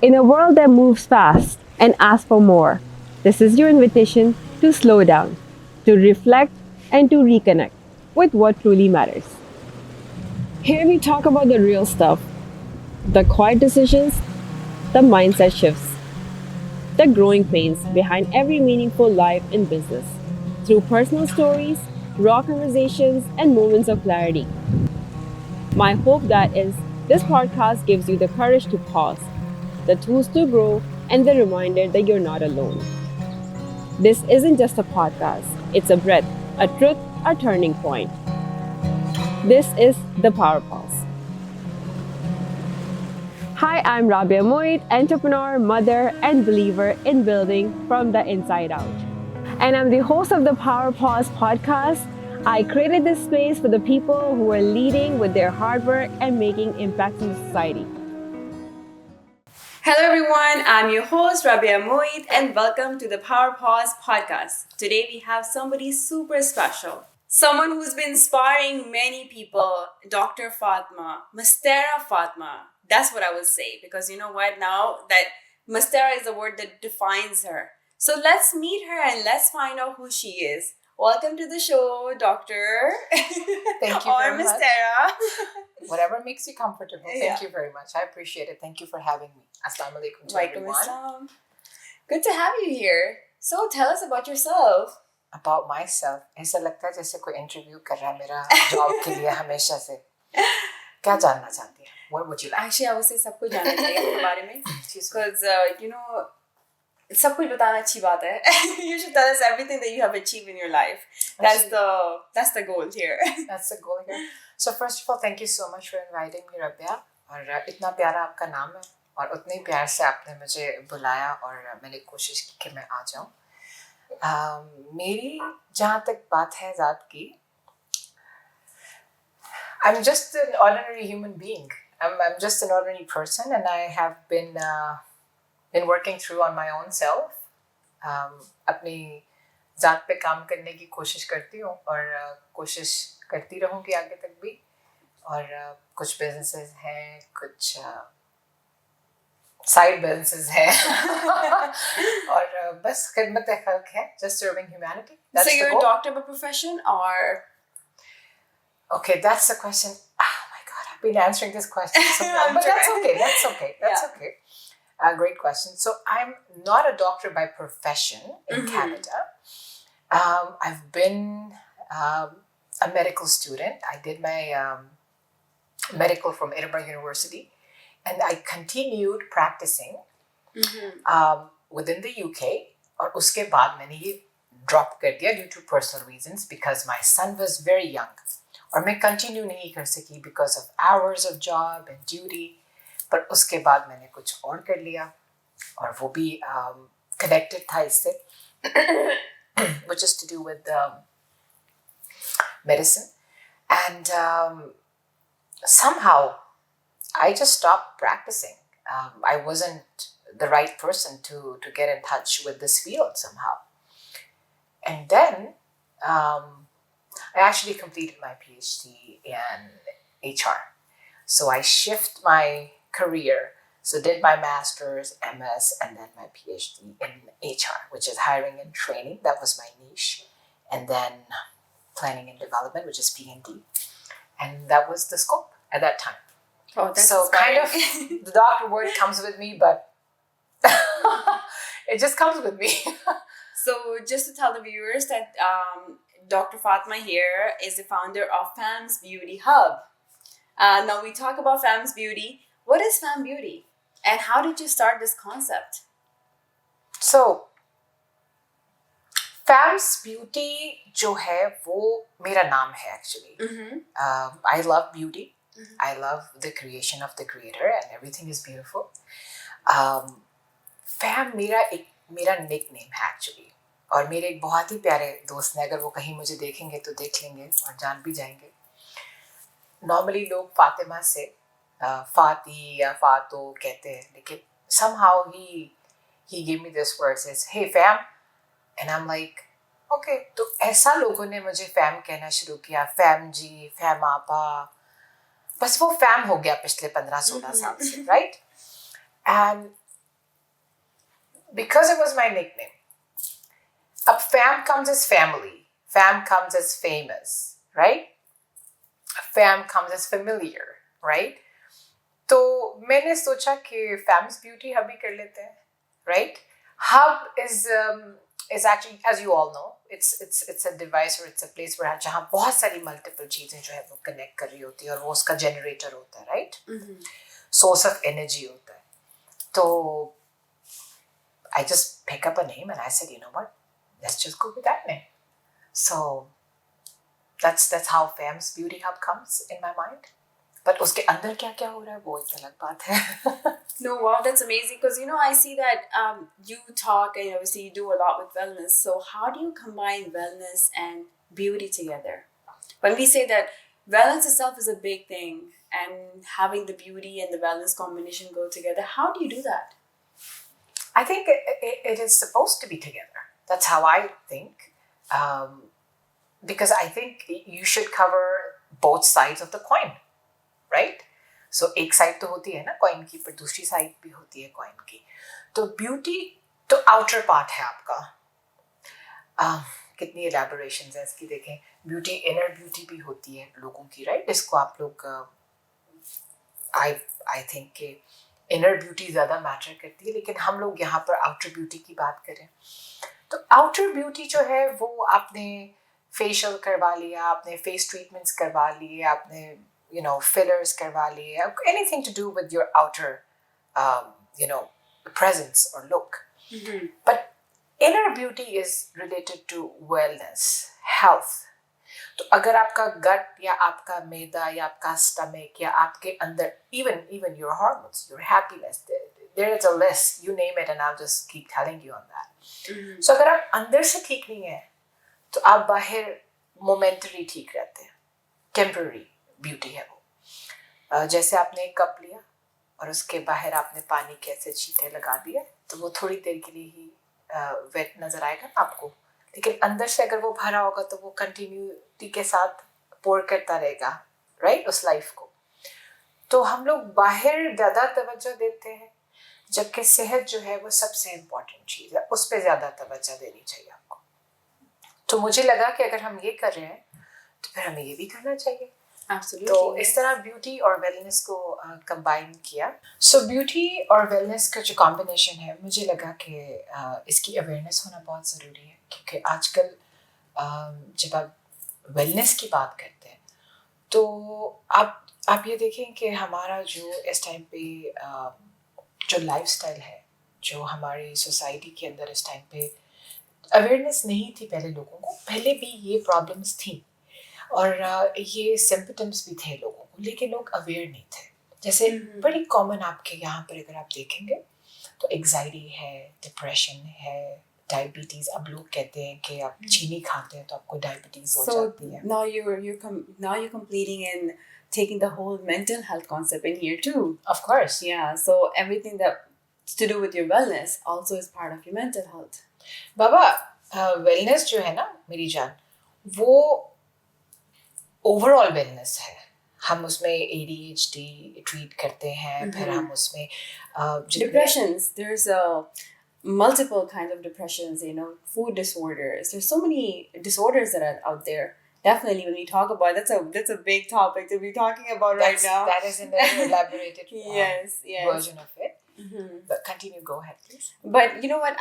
In a world that moves fast and asks for more, this is your invitation to slow down, to reflect, and to reconnect with what truly matters. Here we talk about the real stuff, the quiet decisions, the mindset shifts, the growing pains behind every meaningful life in business, through personal stories, raw conversations, and moments of clarity. My hope that is this podcast gives you the courage to pause, the tools to grow, and the reminder that you're not alone. This isn't just a podcast, it's a breath, a truth, a turning point. This is the Power Pulse. Hi, I'm Rabia Moit, entrepreneur, mother, and believer in building from the inside out. And I'm the host of the Power Pause podcast. I created this space for the people who are leading with their hard work and making impacts in society. Hello, everyone. I'm your host, Rabia Moit, and welcome to the Power Pause podcast. Today, we have somebody super special. Someone who's been inspiring many people, Dr. Fatma, Mastera Fatma. That's what I would say, because you know what? Now that Mastera is the word that defines her. So let's meet her and let's find out who she is. Welcome to the show, Doctor. Thank you or very much. Mastera. Whatever makes you comfortable. Yeah. Thank you very much. I appreciate it. Thank you for having me. Assalamu alaikum to Walaikum everyone. assalam. Good to have you here. So tell us about yourself. About myself, ऐसा लगता है जैसे कोई interview कर रहा है मेरा job के लिए हमेशा से. क्या जानना चाहती हैं? What would you like? Actually, I would say सबको जानना चाहिए अपने बारे में. Excuse me. Because, सब कुछ बताना अच्छी बात है. You should tell us everything that you have achieved in your life. That's the goal here. That's the goal here. So first of all, thank you so much for inviting me, Rabia. और इतना प्यारा आपका नाम है और उतने ही प्यार से आपने मुझे बुलाया और मैंने कोशिश की कि मैं आ जाऊँ. मेरी जहाँ तक बात है ज़ात की, I'm just an ordinary human being. I'm just an ordinary person, and I have been working through on my own self. अपनी ज़ात पे काम करने की कोशिश करती हूँ और कोशिश करती रहूँगी आगे तक भी. और कुछ businesses हैं, कुछ side businesses हैं और बस खिदमत खल्क है, just serving humanity. That's so you're the goal. a doctor by profession or? Okay, that's the question. Oh my God, I've been answering this question so long, but sure. that's okay. That's okay. Great question. So I'm not a doctor by profession in Canada. I've been a medical student. I did my medical from Edinburgh University, and I continued practicing within the UK. और उसके बाद मैंने ये drop कर दिया due to personal reasons because my son was very young. और मैं continue नहीं कर सकी because of hours of job and duty. पर उसके बाद मैंने कुछ और कर लिया और वो भी connected था इससे, which is to do with medicine. And somehow I just stopped practicing. I wasn't the right person to get in touch with this field somehow. And then I actually completed my PhD in HR. So I shift my career. So did my master's, MS, and then my PhD in HR, which is hiring and training. That was my niche. And then planning and development, which is P&D. And that was the scope at that time. Oh, that's so inspiring. kind of the doctor word comes with me, but it just comes with me. So just to tell the viewers that Dr. Fatma here is the founder of Fam's Beauty Hub. Now we talk about Fam's Beauty. What is Fam Beauty? And how did you start this concept? So, Fam's Beauty जो है वो मेरा नाम है actually. I love beauty. I love the creation of the creator and everything is beautiful. Fam मेरा nickname है actually. और मेरे एक बहुत ही प्यारे दोस्त ने, अगर वो कहीं मुझे देखेंगे तो देख लेंगे और जान भी जाएंगे. Normally लोग फातिमा से फाती या फातो कहते हैं, लेकिन somehow he gave me this word, says, hey fam, and I'm like, okay. तो ऐसा लोगों ने मुझे fam कहना शुरू किया, fam जी, fam आपा, बस वो fam हो गया पिछले 15-16 साल से, right? And because it was my nickname. Ab fam comes as family. Fam comes as famous, right? Fam comes as familiar, right? तो मैंने सोचा कि फैम्स ब्यूटी हब ही कर लेते हैं, right? Hub is actually, as you all know, it's a device or it's a place where जहाँ बहुत सारी multiple चीजें जो है वो connect कर रही होती है और वो उसका generator होता है, right? Source of energy होता है. तो I just pick up a name and I said, you know what? Let's just go with that name. So that's how Fam's Beauty Hub comes in my mind. But उसके अंदर क्या क्या हो रहा है वो एक अलग बात है. No, wow, that's amazing because I see that you talk and obviously you do a lot with wellness. So how do you combine wellness and beauty together? When we say that wellness itself is a big thing and having the beauty and the wellness combination go together, how do you do that? I think it is supposed to be together. That's how I think. Because I think you should cover both sides of the coin, right? So एक side तो होती है ना coin की, पर दूसरी side भी होती है कॉइन की. तो ब्यूटी तो आउटर पार्ट है आपका. कितनी एलैबोरेशंस है इसकी देखें. ब्यूटी इनर ब्यूटी भी होती है लोगों की, राइट? इसको आप लोग आई थिंक कि इनर ब्यूटी ज़्यादा मैटर करती है, लेकिन हम लोग यहाँ पर आउटर ब्यूटी की बात करें तो आउटर ब्यूटी जो है वो आपने फेशियल करवा लिया, आपने फेस ट्रीटमेंट्स करवा लिए, आपने fillers करवा लिए, anything to do with your outer presence or look. Mm-hmm. But inner beauty is related to wellness, health. तो अगर आपका gut या आपका मैदा या आपका stomach या आपके अंदर even your hormones, your happiness, there is a list, you name it and I'll just keep telling you on that. Mm-hmm. So अगर आप अंदर से ठीक नहीं है तो आप बाहर मोमेंटरी ठीक रहते हैं, टेम्पररी ब्यूटी है वो. जैसे आपने एक कप लिया और उसके बाहर आपने पानी के ऐसे छींटे लगा दिए तो वो थोड़ी देर के लिए ही वेट नजर आएगा ना आपको, लेकिन अंदर से अगर वो भरा होगा तो वो कंटिन्यूटी के साथ पोर करता रहेगा, राइट, उस लाइफ को. तो हम लोग बाहर ज़्यादा तवज्जो देते हैं, जबकि सेहत जो है वो सबसे इम्पोर्टेंट चीज़ है, उस पर ज़्यादा तवज्जो देनी चाहिए आपको. तो मुझे लगा कि अगर हम ये कर रहे हैं तो फिर हमें ये भी करना चाहिए. Absolutely. तो इस तरह ब्यूटी और वेलनेस को कंबाइन किया. सो ब्यूटी और वेलनेस का जो कॉम्बिनेशन है, मुझे लगा कि इसकी अवेयरनेस होना बहुत ज़रूरी है, क्योंकि आजकल जब आप वेलनेस की बात करते हैं तो आप ये देखें कि हमारा जो इस टाइम पे जो लाइफस्टाइल है, जो हमारी सोसाइटी के अंदर इस टाइम पे अवेयरनेस नहीं थी पहले लोगों को. पहले भी ये प्रॉब्लम्स थी और ये सिम्पटम्स भी थे लोगों को, लेकिन लोग अवेयर नहीं थे. जैसे बड़ी कॉमन आपके यहाँ पर अगर आप देखेंगे तो एग्जाइटी है, डिप्रेशन है, डायबिटीज. अब लोग कहते हैं कि आप चीनी खाते हैं तो आपको डायबिटीज हो जाती है. Now you're completing and taking the whole mental health concept in here too. Of course. Yeah, so everything that's to do with your wellness also is part of your mental health. Baba wellness जो है ना मेरी जान, वो overall wellness है. हम उसमें ADHD treat करते हैं, फिर हम उसमें depressions. There's multiple kinds of depressions. Food disorders. There's so many disorders that are out there. Definitely, when we talk about that's a big topic to be talking about right now. That is in the elaborated yes. version of it. Mm-hmm. But continue. Go ahead, please. But you know what?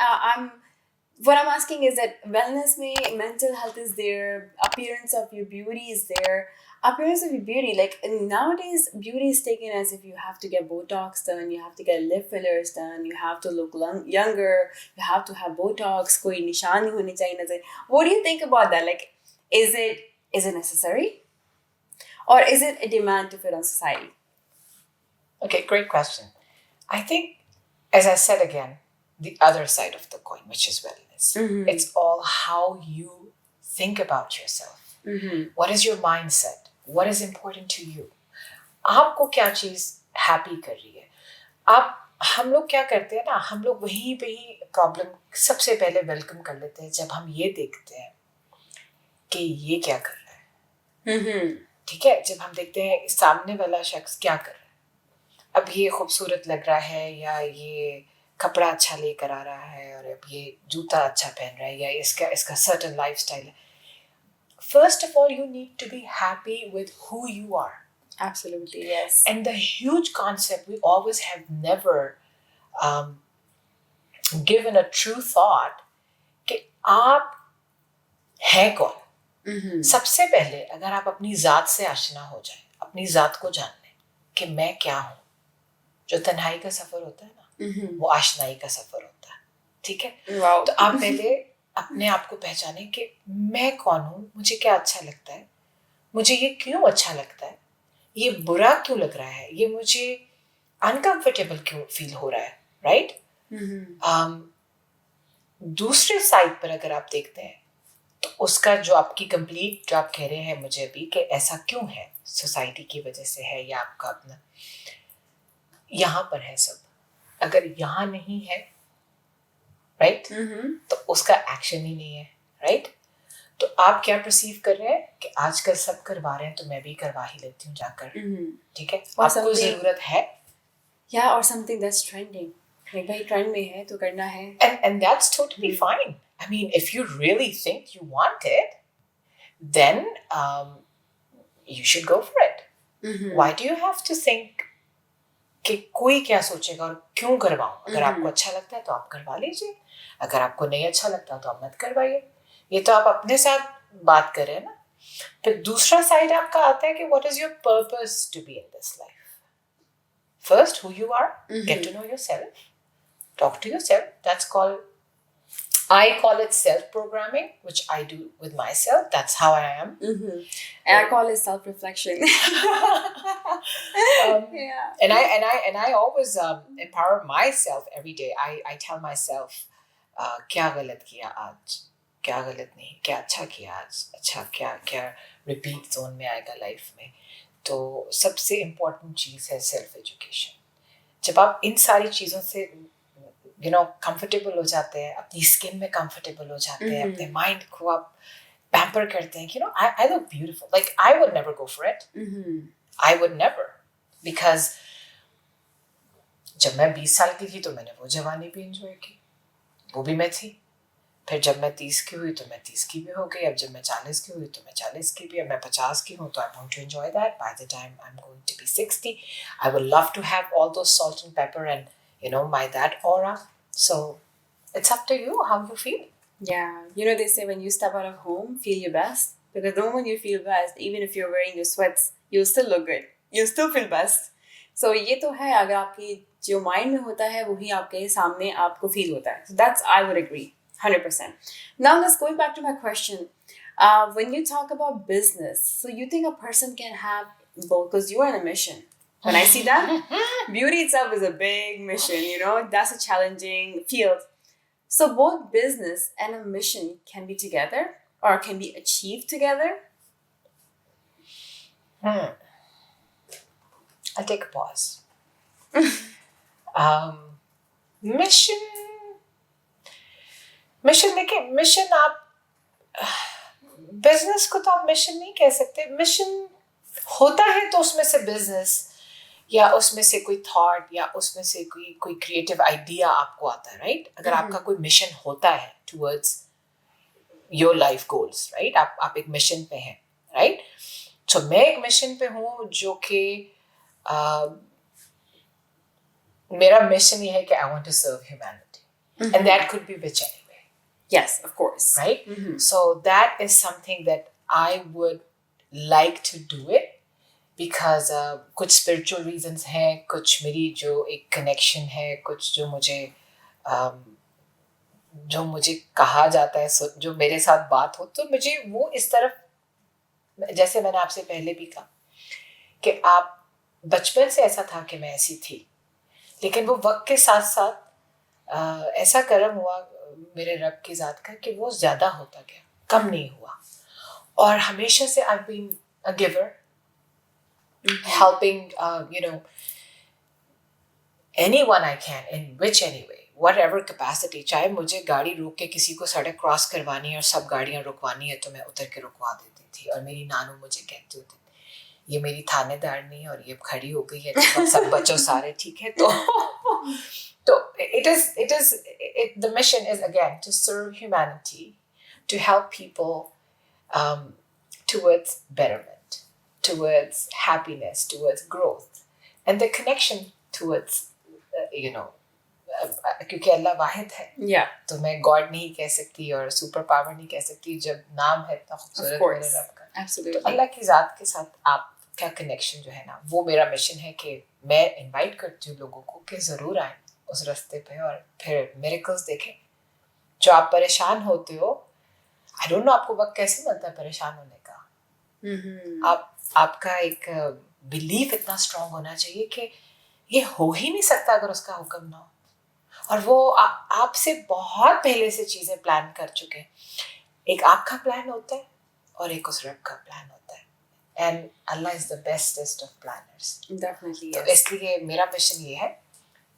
What I'm asking is that wellness mental health is there, appearance of your beauty is there. Appearance of your beauty, like nowadays, beauty is taken as if you have to get Botox done, you have to get lip fillers done, you have to look younger, you have to have Botox, koi nishan nahi honi chahiye. What do you think about that? Like, is it necessary? Or is it a demand to fit on society? Okay, great question. I think, as I said again, the other side of the coin, which is wellness. Mm-hmm. It's all how you think about yourself. Mm-hmm. What is your mindset? What is important to you? आपको क्या चीज़ happy कर रही है? हम लोग क्या करते हैं ना, हम लोग वहीं पे ही प्रॉब्लम सबसे पहले वेलकम कर लेते हैं जब हम ये देखते हैं कि ये क्या कर रहा है. Mm-hmm. ठीक है, जब हम देखते हैं सामने वाला शख्स क्या कर रहा है, अब ये खूबसूरत लग रहा है या ये कपड़ा अच्छा लेकर आ रहा है और अब ये जूता अच्छा पहन रहा है या इसका सर्टेन लाइफस्टाइल है. First of all, you need to be happy with who you are. Absolutely, yes. And the huge concept we always have never given a true thought कि आप हैं कौन. सबसे पहले अगर आप अपनी ज़ात से आशना हो जाए, अपनी ज़ात को जान लें कि मैं क्या हूँ. जो तन्हाई का सफ़र होता है ना, वो आशनाई का सफ़र होता है. ठीक है. Wow. तो आप पहले अपने आप को पहचानें कि मैं कौन हूँ, मुझे क्या अच्छा लगता है, मुझे ये क्यों अच्छा लगता है, ये बुरा क्यों लग रहा है, ये मुझे अनकंफर्टेबल क्यों फील हो रहा है. राइट. दूसरे साइड पर अगर आप देखते हैं तो उसका जो आपकी कंप्लीट, जो आप कह रहे हैं मुझे अभी कि ऐसा क्यों है, सोसाइटी की वजह से है या आपका अपना, यहाँ पर है सब. अगर यहाँ नहीं है, राइट, तो उसका एक्शन ही नहीं है. राइट. तो आप क्या परसीव कर रहे हैं कि आजकल सब करवा रहे हैं तो मैं भी करवा ही लेती हूँ जाकर. ठीक है. आपको जरूरत है. Yeah, or something that's trending. Like भाई ट्रेंड में है तो करना है. And that's totally fine. I mean, if you really think you want it, then you should go for it. Why do you have to think कि कोई क्या सोचेगा और क्यों करवाऊं? अगर आपको अच्छा लगता है तो आप करवा लीजिए, अगर आपको नहीं अच्छा लगता तो आप मत करवाइए. ये तो आप अपने साथ बात कर रहे हैं ना. फिर दूसरा साइड आपका आता है कि what is your purpose to be in this life? First, who you are, get to know yourself, talk to yourself. That's called, I call it self-programming, which I do with myself. That's how I am. And I call it self-reflection. Yeah. And I always empower myself every day. I tell myself, क्या गलत किया आज, क्या गलत नहीं, क्या अच्छा किया आज, अच्छा क्या रिपीट जोन में आएगा लाइफ में. तो सबसे इम्पोर्टेंट चीज़ है सेल्फ एजुकेशन. जब आप इन सारी चीज़ों से कंफर्टेबल हो जाते हैं, अपनी स्किन में कंफर्टेबल हो जाते हैं, अपने माइंड को आप पैम्पर करते हैं, I look beautiful. Like, I would never go for it. I would never. Because जब मैं 20 साल की थी तो मैंने वो जवानी भी एंजॉय की, वो भी मैं थी. फिर जब मैं 30 की हुई तो मैं 30 की भी हो गई. अब जब मैं 40 की हुई तो मैं 40 की भी. अब मैं 50 की हूँ तो I'm going to enjoy that. By the time I'm going to be 60, I would love to have all those salt and pepper and that aura. So it's up to you how you feel. Yeah, they say when you step out of home, feel your best. Because the moment you feel best, even if you're wearing your sweats, you'll still look good. You'll still feel best. So ये तो है, अगर आपकी जो mind में होता है वही आपके सामने आपको फील होता है. So that's, I would agree 100%. Now let's go back to my question. When you talk about business, so you think a person can have both, because you are on a mission. When I see that, beauty itself is a big mission, that's a challenging field. So both business and a mission can be together or can be achieved together? I'll take a pause. mission देखिए, mission आप business को तो आप mission नहीं कह सकते. Mission होता है तो उसमें से बिजनेस या उसमें से कोई थॉट या उसमें से कोई क्रिएटिव आइडिया आपको आता है. राइट. अगर आपका कोई मिशन होता है towards your life goals, right, आप एक मिशन पे हैं. राइट. तो मैं एक मिशन पे हूँ जो कि मेरा मिशन ये है कि I want to serve humanity, and that could be which anyway. Yes, of course. Right? So that is something that I would like to do it because कुछ spiritual reasons हैं, कुछ मेरी जो एक connection है, कुछ जो मुझे कहा जाता है, जो मेरे साथ बात हो, तो मुझे वो इस तरफ, जैसे मैंने आपसे पहले भी कहा कि आप बचपन से ऐसा था कि मैं ऐसी थी, लेकिन वो वक्त के साथ साथ ऐसा कर्म हुआ मेरे रब की ज़ात का कि वो ज़्यादा होता गया, कम नहीं हुआ. और हमेशा से I've been a giver, helping anyone I can in which any way, whatever capacity. चाहे मुझे गाड़ी रोक के किसी को सड़क क्रॉस करवानी है और सब गाड़ियाँ रुकवानी है तो मैं उतर के रुकवा देती थी. और मेरी नानू मुझे कहती होती, ये मेरी थानेदार नहीं और ये खड़ी हो गई है तो सब बच्चों सारे ठीक है. तो So the mission is again to serve humanity, to help people towards betterment, towards happiness, towards growth, and the connection towards क्योंकि अल्लाह वाहिद है, Yeah. तो मैं गॉड नहीं कह सकती और सुपर पावर नहीं कह सकती जब नाम है इतना खूबसूरत मेरे रब का। Absolutely. तो अल्लाह की ज़ात के साथ आपका कनेक्शन जो है ना, वो मेरा मिशन है कि मैं इनवाइट करती हूँ लोगों को कि ज़रूर आए उस रास्ते पे और फिर मिरेकल्स देखें। जो आप परेशान होते हो, आई डोंट नो आपको वक्त कैसे मिलता है परेशान होने का। आपका एक बिलीफ इतना स्ट्रांग होना चाहिए कि ये हो ही नहीं सकता अगर उसका हुक्म ना हो, और वो आपसे बहुत पहले से चीजें प्लान कर चुके हैं। एक आपका प्लान होता है और एक उस रब का प्लान होता है, and Allah is the bestest of planners. Definitely, तो yes. इसलिए मेरा मिशन ये है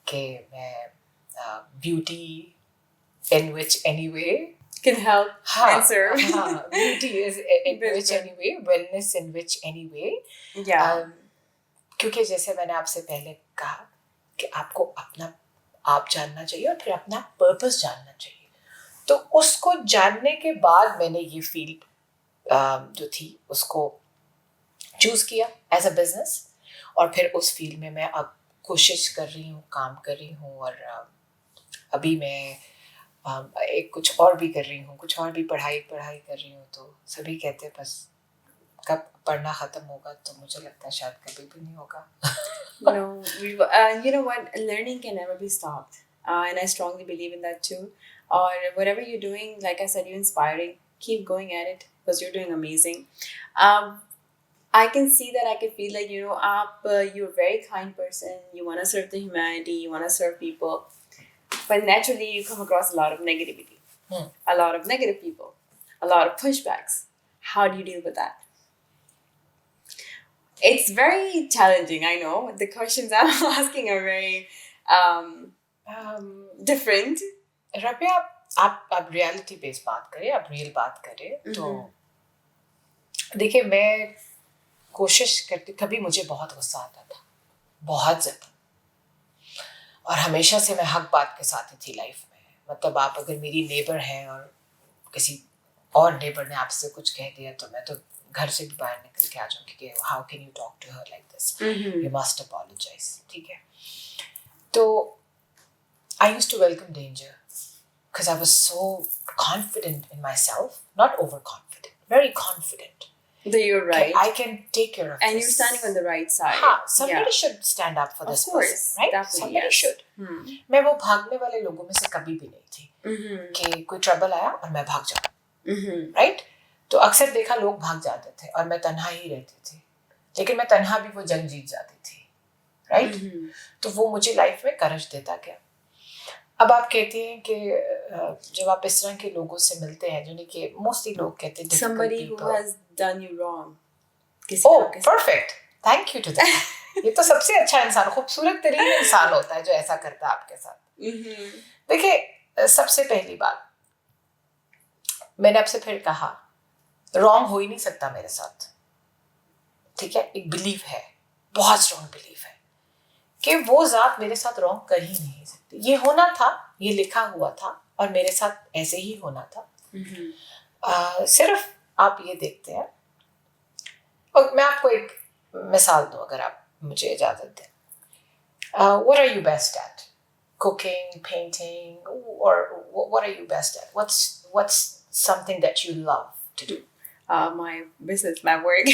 कि मैं beauty in which any way Can help and serve. Beauty is in which any way, wellness in which any way. Yeah. क्योंकि जैसे मैंने आपसे पहले कहा कि आपको अपना आप जानना चाहिए और फिर अपना पर्पस जानना चाहिए। तो उसको जानने के बाद मैंने ये फील्ड जो थी उसको चूज किया एज अ बिजनेस, और फिर उस फील्ड में मैं अब कोशिश कर रही हूँ, काम कर रही हूँ, और अभी मैं एक कुछ और भी कर रही हूँ, कुछ और भी पढ़ाई कर रही हूँ। तो सभी कहते हैं बस कब पढ़ना ख़त्म होगा, तो मुझे लगता है शायद कभी भी नहीं होगा। No, you know what? Learning can never be stopped, and I strongly believe in that too. Or whatever you're doing, like I said, you're inspiring. Keep going at it because you're doing amazing. I can see that. I can feel like you're a very kind person. You want to serve the humanity. You want to serve people, but naturally you come across a lot of negativity, a lot of negative people, a lot of pushbacks. How do you deal with that? It's very challenging, I know. The questions I'm asking are very different. Rabia, आप reality based बात करें, आप real बात करें, तो देखिए मैं कोशिश करती, कभी मुझे बहुत गुस्सा आता था, बहुत ज़्यादा, और हमेशा से मैं हक बात के साथ ही थी लाइफ में। मतलब आप अगर मेरी नेबर हैं और किसी और नेबर ने आपसे कुछ कह दिया तो मैं तो घर से भी बाहर निकल के आ जाऊंगी कि how can you talk to her like this, you must apologise. ठीक है, तो I used to welcome danger because I was so confident in my self, not over confident, very confident that you're right, I can take care of and this. you're standing on the right side. Somebody should stand up for Of this course, person, right? definitely, Somebody yes. should. मैं वो भागने वाले लोगों में से कभी भी नहीं थी कि कोई ट्रबल आया और मैं भाग जाऊं, राइट? तो अक्सर देखा लोग भाग जाते थे और मैं तन्हा ही रहती थी, लेकिन मैं तन्हा भी वो जंग जीत जाती थी, राइट? तो वो मुझे लाइफ में करज देता गया। अब आप कहते हैं कि जब आप इस तरह के लोगों से मिलते हैं, जो कि मोस्टली लोग कहते हैं somebody who has done you wrong. Oh, perfect. Thank you to that. ये तो सबसे अच्छा इंसान, खूबसूरत तरीन इंसान होता है जो ऐसा करता है आपके साथ। देखिए, सबसे पहली बात मैंने आपसे फिर कहा, रॉन्ग हो ही नहीं सकता मेरे साथ, ठीक है? एक बिलीफ है, बहुत स्ट्रॉन्ग बिलीफ है कि वो जात मेरे साथ रॉन्ग कर ही नहीं सकती। ये होना था, ये लिखा हुआ था और मेरे साथ ऐसे ही होना था। सिर्फ आप ये देखते हैं, और मैं आपको एक मिसाल दूं अगर आप मुझे इजाजत दें। What are you best at? Cooking, painting, or what are you best at? What's something that you love to do? My business, my work.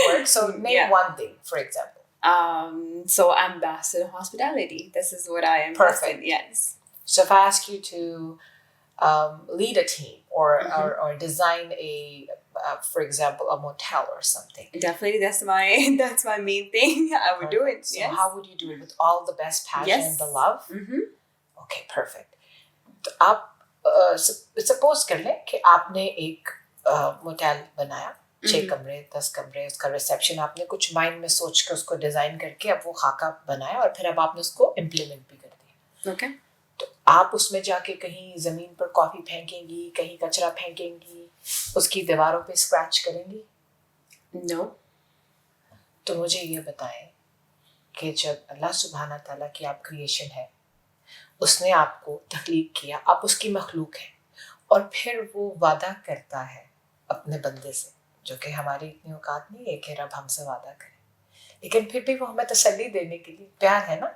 Work. So name one thing, for example. So I'm best in hospitality. This is what I am. Perfect. Best in, yes. So if I ask you to lead a team or design for example, a motel or something. Definitely, that's my main thing. I would do it. So yes. how would you do it? With all the best passion and the love? Okay, perfect. तो आप suppose कर लें कि आपने एक motel बनाया, 6 कमरे, 10 कमरे, उसका रिसेप्शन आपने कुछ माइंड में सोच के उसको डिजाइन करके अब वो खाका बनाया और फिर अब आपने उसको इम्प्लीमेंट भी कर दिया। Okay. तो आप उसमें जाके कहीं जमीन पर कॉफी फेंकेंगी, कहीं कचरा फेंकेंगी, उसकी दीवारों पे स्क्रैच करेंगी? No. तो मुझे ये बताएं कि जब अल्लाह सुब्हाना ताला की आप क्रिएशन है, उसने आपको तख्लीक किया, आप उसकी मखलूक हैं, और फिर वो वादा करता है अपने बंदे से, जो कि हमारी इतनी औकात नहीं है कि रब हमसे वादा करे, लेकिन फिर भी वो हमें तसल्ली देने के लिए, प्यार है ना,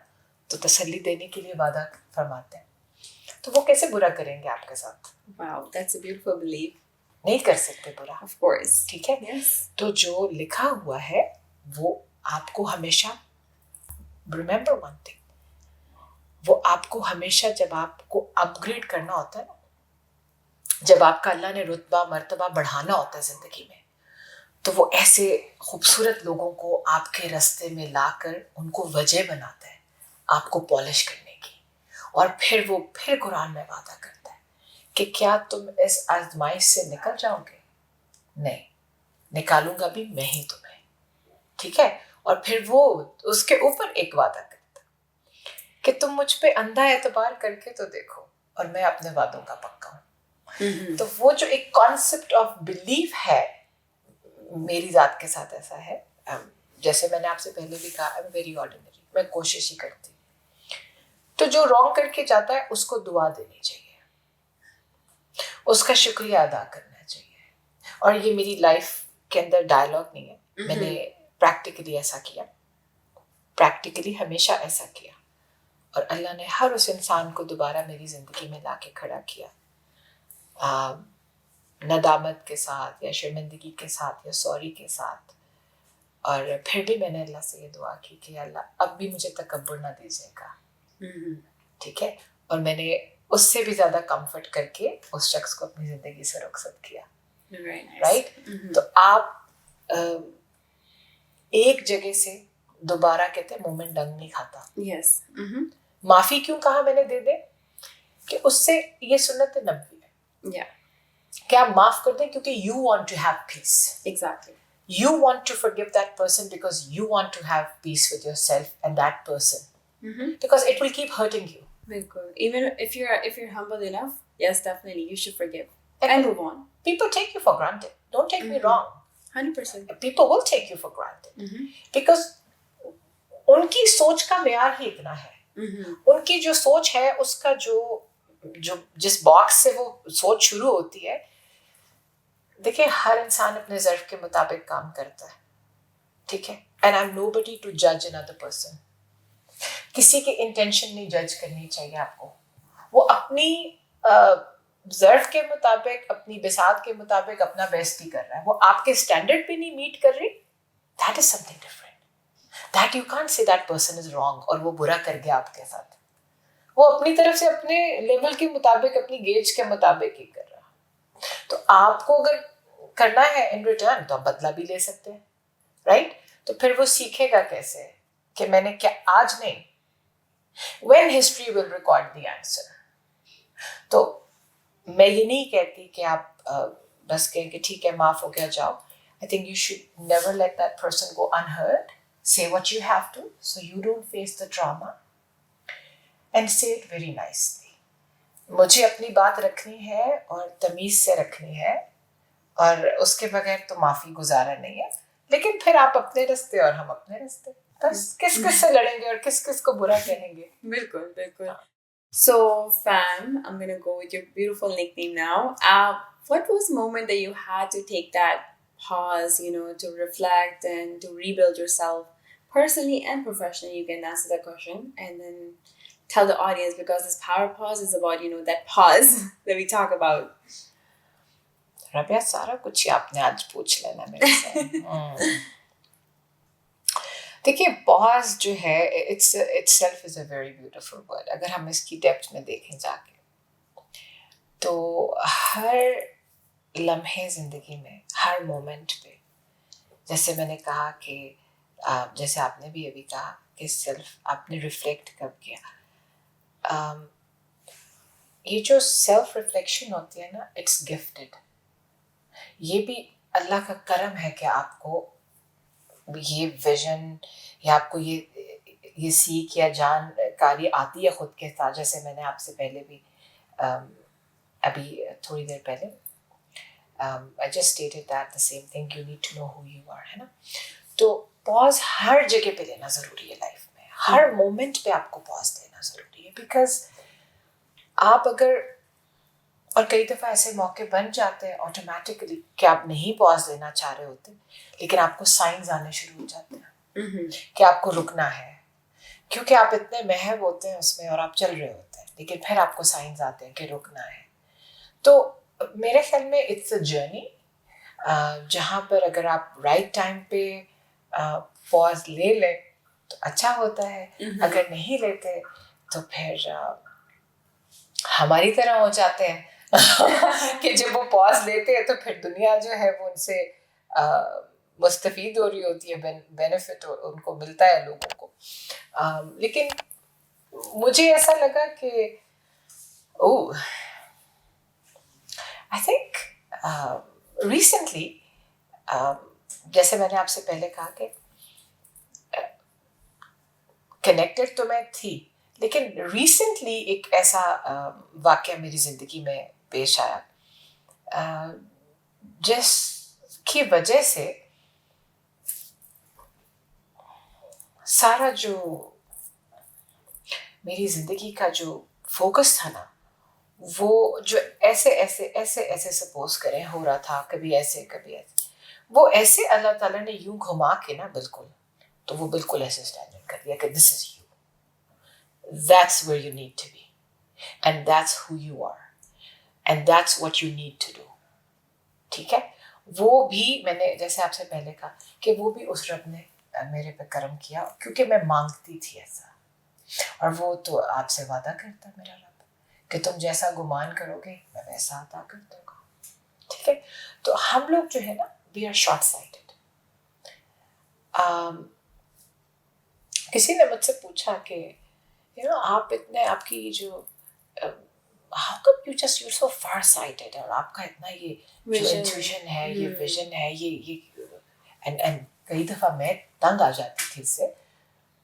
तो तसल्ली देने के लिए वादा फरमाते हैं, तो वो कैसे बुरा करेंगे आपके साथ? Wow, that's a beautiful belief. नहीं कर सकते बुरा, Of course. ठीक है? Yes. तो जो लिखा हुआ है वो आपको हमेशा, रिमेंबर वन थिंग, वो आपको हमेशा जब आपको अपग्रेड करना होता है ना, जब आपका अल्लाह ने रुतबा मर्तबा बढ़ाना होता है जिंदगी में, तो वो ऐसे खूबसूरत लोगों को आपके रास्ते में लाकर उनको वजह बनाता है आपको पॉलिश करने की, और फिर वो फिर कुरान में वादा करता है कि क्या तुम इस आजमाइश से निकल जाओगे? नहीं, निकालूंगा भी मैं ही तुम्हें, ठीक है? और फिर वो उसके ऊपर एक वादा करता कि तुम मुझ पे अंधा एतबार करके तो देखो, और मैं अपने वादों का पक्का हूँ। तो वो जो एक कॉन्सेप्ट ऑफ बिलीफ है, मेरी जात के साथ ऐसा है, जैसे मैंने आपसे पहले भी कहा, आई एम वेरी ऑर्डिनरी, मैं कोशिश ही करती हूँ। तो जो रॉन्ग करके जाता है उसको दुआ देनी चाहिए, उसका शुक्रिया अदा करना चाहिए, और ये मेरी लाइफ के अंदर डायलॉग नहीं है, मैंने प्रैक्टिकली ऐसा किया, प्रैक्टिकली हमेशा ऐसा किया, और अल्लाह ने हर उस इंसान को दोबारा मेरी ज़िंदगी में लाके खड़ा किया, नदामत के साथ या शर्मिंदगी के साथ या सॉरी के साथ, और फिर भी मैंने अल्लाह से ये दुआ की कि अल्लाह अब भी मुझे तकब्बुर ना दीजिएगा, ठीक है? और मैंने उससे भी ज़्यादा कंफर्ट करके उस शख्स को अपनी ज़िंदगी से रुखसत किया, राइट? तो आप एक जगह से दोबारा, कहते हैं मोमेंट डंग नहीं खाता। Yes. माफ़ी क्यों कहा मैंने दे दे, कि उससे ये सुन्नत नबवी है, Yeah. कि आप माफ़ कर दें क्योंकि you want to have peace. Exactly. You want to forgive that person because you want to have peace with yourself and that person. Because it will keep hurting you. Bilkul. Even if you're humble enough, yes, definitely you should forgive and move on. People take you for granted. Don't take me wrong. 100%. People will take you for granted. Because उनकी सोच का मेयार ही इतना है, उनकी जो सोच है उसका जो जिस बॉक्स से वो सोच शुरू होती है, देखिए हर इंसान अपने ज़र्फ के मुताबिक काम करता है, ठीक है? And I am nobody to जज अनदर पर्सन। किसी की इंटेंशन नहीं जज करनी चाहिए आपको, वो अपनी ज़र्फ के मुताबिक, अपनी बिसात के मुताबिक अपना बेस्ट ही कर रहा है, वो आपके स्टैंडर्ड पे नहीं मीट कर रही, that is something different, that you can't say that person is wrong और वो बुरा कर गया आपके साथ, वो अपनी तरफ से अपने लेवल के मुताबिक, अपनी गेज के मुताबिक ही कर रहा। तो आपको अगर करना है इन रिटर्न तो आप बदला भी ले सकते हैं, राइट? तो फिर वो सीखेगा कैसे कि मैंने क्या आज नहीं, when history will record the answer। तो मैं ये नहीं कहती कि आप बस कहें कि ठीक है माफ हो गया जाओ। I think you should never let that person go unheard. Say what you have to so you don't face the trauma and say it very nicely। मुझे अपनी बात रखनी है और तमीज से रखनी है, और उसके बगैर तो माफी गुजारा नहीं है, लेकिन फिर आप अपने रास्ते और हम अपने रास्ते, बस किस किस से लड़ेंगे और किस किस को बुरा कहेंगे। बिल्कुल बिल्कुल। So fam, I'm gonna go with your beautiful nickname now. What was the moment that you had to take that pause, to reflect and to rebuild yourself personally and professionally? You can answer that question and then tell the audience, because this power pause is about, that pause that we talk about. Rabia सारा कुछ ही आपने आज पूछ लेना मेरे से। देखिए pause जो है, itself is a very beautiful word। अगर हम इसकी डेप्थ में देखें जाके, तो हर लम्हे ज़िंदगी में, हर मोमेंट पे, जैसे मैंने कहा कि जैसे आपने भी अभी कहा कि सेल्फ आपने रिफ्लेक्ट कब किया, ये जो सेल्फ रिफ्लेक्शन होती है ना, इट्स गिफ्टेड। ये भी अल्लाह का करम है कि आपको ये विजन या आपको ये सीख या जानकारी आती है खुद के साथ। जैसे मैंने आपसे पहले भी अभी थोड़ी देर पहले I just stated that the same thing, you need to know who you are, है ना? तो पॉज हर जगह पे लेना ज़रूरी है लाइफ हर मोमेंट पे आपको पॉज देना ज़रूरी है, बिकॉज आप अगर, और कई दफ़ा ऐसे मौके बन जाते हैं ऑटोमेटिकली कि आप नहीं पॉज देना चाह रहे होते, लेकिन आपको साइंस आने शुरू हो जाते हैं कि आपको रुकना है, क्योंकि आप इतने महव होते हैं उसमें और आप चल रहे होते हैं, लेकिन फिर आपको साइंस आते हैं कि रुकना है। तो मेरे ख्याल में इट्स अ जर्नी, जहाँ पर अगर आप राइट टाइम पे पॉज ले लें तो अच्छा होता है, अगर नहीं लेते तो फिर हमारी तरह हो जाते हैं कि जब वो पॉज लेते हैं तो फिर दुनिया जो है वो उनसे मुस्तफ़ीद हो रही होती है, बेनिफिट उनको मिलता है लोगों को। लेकिन मुझे ऐसा लगा कि आई थिंक रिसेंटली, जैसे मैंने आपसे पहले कहा कि कनेक्टेड तो मैं थी, लेकिन रिसेंटली एक ऐसा वाक़या मेरी ज़िंदगी में पेश आया जिसकी वजह से सारा जो मेरी ज़िंदगी का जो फोकस था ना, वो जो ऐसे ऐसे ऐसे ऐसे सपोज करें हो रहा था, कभी ऐसे कभी ऐसे, वो ऐसे अल्लाह ताला ने यूं घुमा के ना बिल्कुल, तो वो बिल्कुल ऐसे स्टैंडर्ड कर दिया कि this is you, that's where you need to be, and that's who you are, and that's what you need to do. ठीक है, वो भी मैंने जैसे आपसे पहले कहा कि वो भी उस रब ने मेरे पे करम किया, क्योंकि मैं मांगती थी ऐसा, और वो तो आपसे वादा करता मेरा रब कि तुम जैसा गुमान करोगे मैं वैसा अता कर दूंगा। ठीक है, तो हम लोग जो है ना, वी आर शॉर्ट साइटेड। किसी ने मुझसे पूछा कि आप इतने, आपकी जो how come you just, you so far sighted, और आपका इतना ये जो इंट्यूशन है, ये विजन है, ये एंड कई दफ़ा मैं तंग आ जाती थी इससे,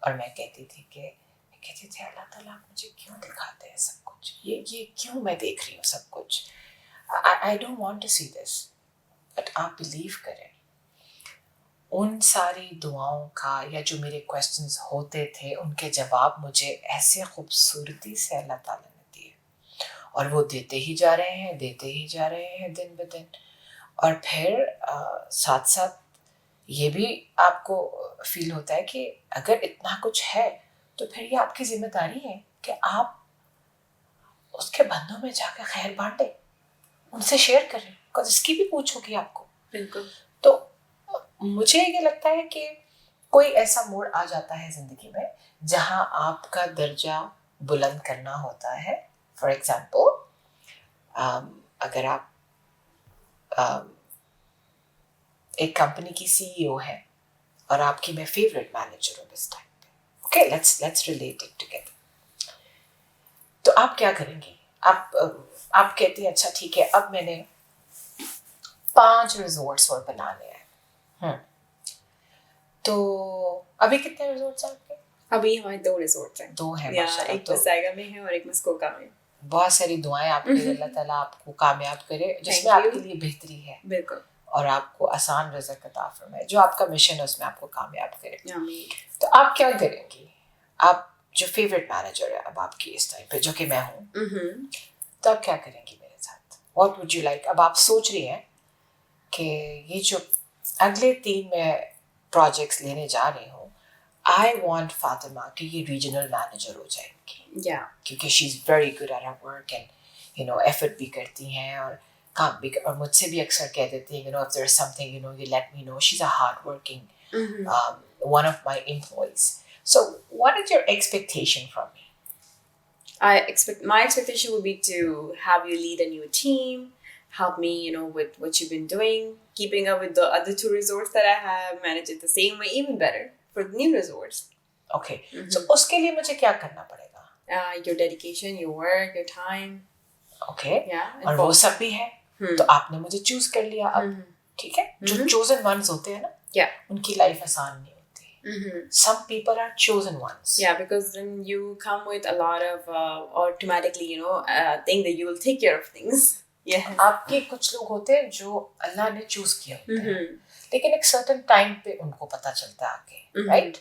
और मैं कहती थी अल्लाह ताला आप मुझे क्यों दिखाते हैं सब कुछ, ये क्यों मैं देख रही हूँ सब कुछ, I don't want to see this. But आप बिलीव करें, उन सारी दुआओं का या जो मेरे क्वेश्चंस होते थे उनके जवाब मुझे ऐसे खूबसूरती से अल्लाह ताला ने दिए, और वो देते ही जा रहे हैं, देते ही जा रहे हैं दिन ब दिन। और फिर साथ साथ ये भी आपको फील होता है कि अगर इतना कुछ है तो फिर ये आपकी जिम्मेदारी है कि आप उसके बंदों में जाकर खैर बांटें, उनसे शेयर करें, बिकॉज इसकी भी पूछ होगी आपको। बिल्कुल। तो मुझे ये लगता है कि कोई ऐसा मोड़ आ जाता है ज़िंदगी में जहाँ आपका दर्जा बुलंद करना होता है। फॉर एग्ज़ाम्पल, अगर आप एक कंपनी की CEO है और आपकी मैं फेवरेट मैनेजर हूँ इस टाइम पे, okay, let's relate it together, तो आप क्या करेंगी? आप कहती हैं अच्छा ठीक है, अब मैंने 5 रिजॉर्ट्स और बनाने हैं। तो अभी कितने रिजॉर्ट्स हैं आपके? अभी हमारे 2 रिजॉर्ट्स हैं। 2 हैं, माशाल्लाह। एक बसाइगा में है और एक मस्कोका में। बहुत सारी दुआएं आपके लिए, अल्लाह ताला आपको कामयाब करे जिसमें आपके लिए बेहतरी है। बिल्कुल। और आपको आसान रिज़्क़ अता फरमाए, जो आपका मिशन है उसमें आपको कामयाब करे। आमीन। तो आप क्या करेंगी? आप जो फेवरेट मैनेजर है अब आपकी इस टाइम पे, जो कि मैं हूँ, तो आप क्या करेंगी मेरे साथ? What would you like? अब आप सोच रही हैं कि ये जो अगले 3 मैं प्रोजेक्ट्स लेने जा रही हूँ, आई वांट फातिमा कि ये रीजनल मैनेजर हो जाएंगी, क्योंकि she is very good at her work and effort भी करती हैं और काम भी, और मुझसे भी अक्सर कह देती हैं if there's something you let me know. She's a hardworking one of my employees. So what is your expectation from me? My expectation would be to have you lead a new team, help me with what you've been doing, keeping up with the other 2 resorts that I have, manage it the same way, even better for the new resorts. Okay. So उसके लिए मुझे क्या करना पड़ेगा? Your dedication, your work, your time. Okay. Yeah. और वो सब भी है, तो आपने मुझे चूज कर लिया अब, ठीक है? जो chosen ones होते हैं ना, उनकी लाइफ आसान नहीं होती। Some people are chosen ones. Yeah, because then you come with a lot of automatically, think that you will take care of things. Yeah. आपके कुछ लोग होते हैं जो अल्लाह ने चूज किया होते हैं, लेकिन एक सर्टेन टाइम पे उनको पता चलता है आगे, राइट?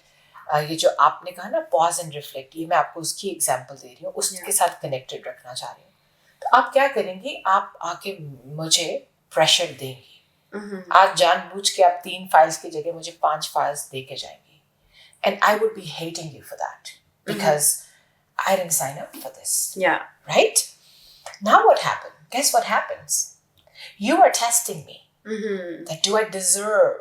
ये जो आपने कहा ना पॉज एंड रिफ्लेक्ट, ये मैं आपको उसकी एग्जांपल दे रही हूँ, उसके साथ कनेक्टेड रखना चाह रही हूँ। तो आप क्या करेंगी, आप आके मुझे प्रेशर देंगी, आज जानबूझ के आप 3 फाइल्स की जगह मुझे 5 फाइल्स दे के जाएंगी, and I would be hating you for that because I didn't sign up for this. Yeah. Right? Now what happened? Guess what happens? You are testing me. That do I deserve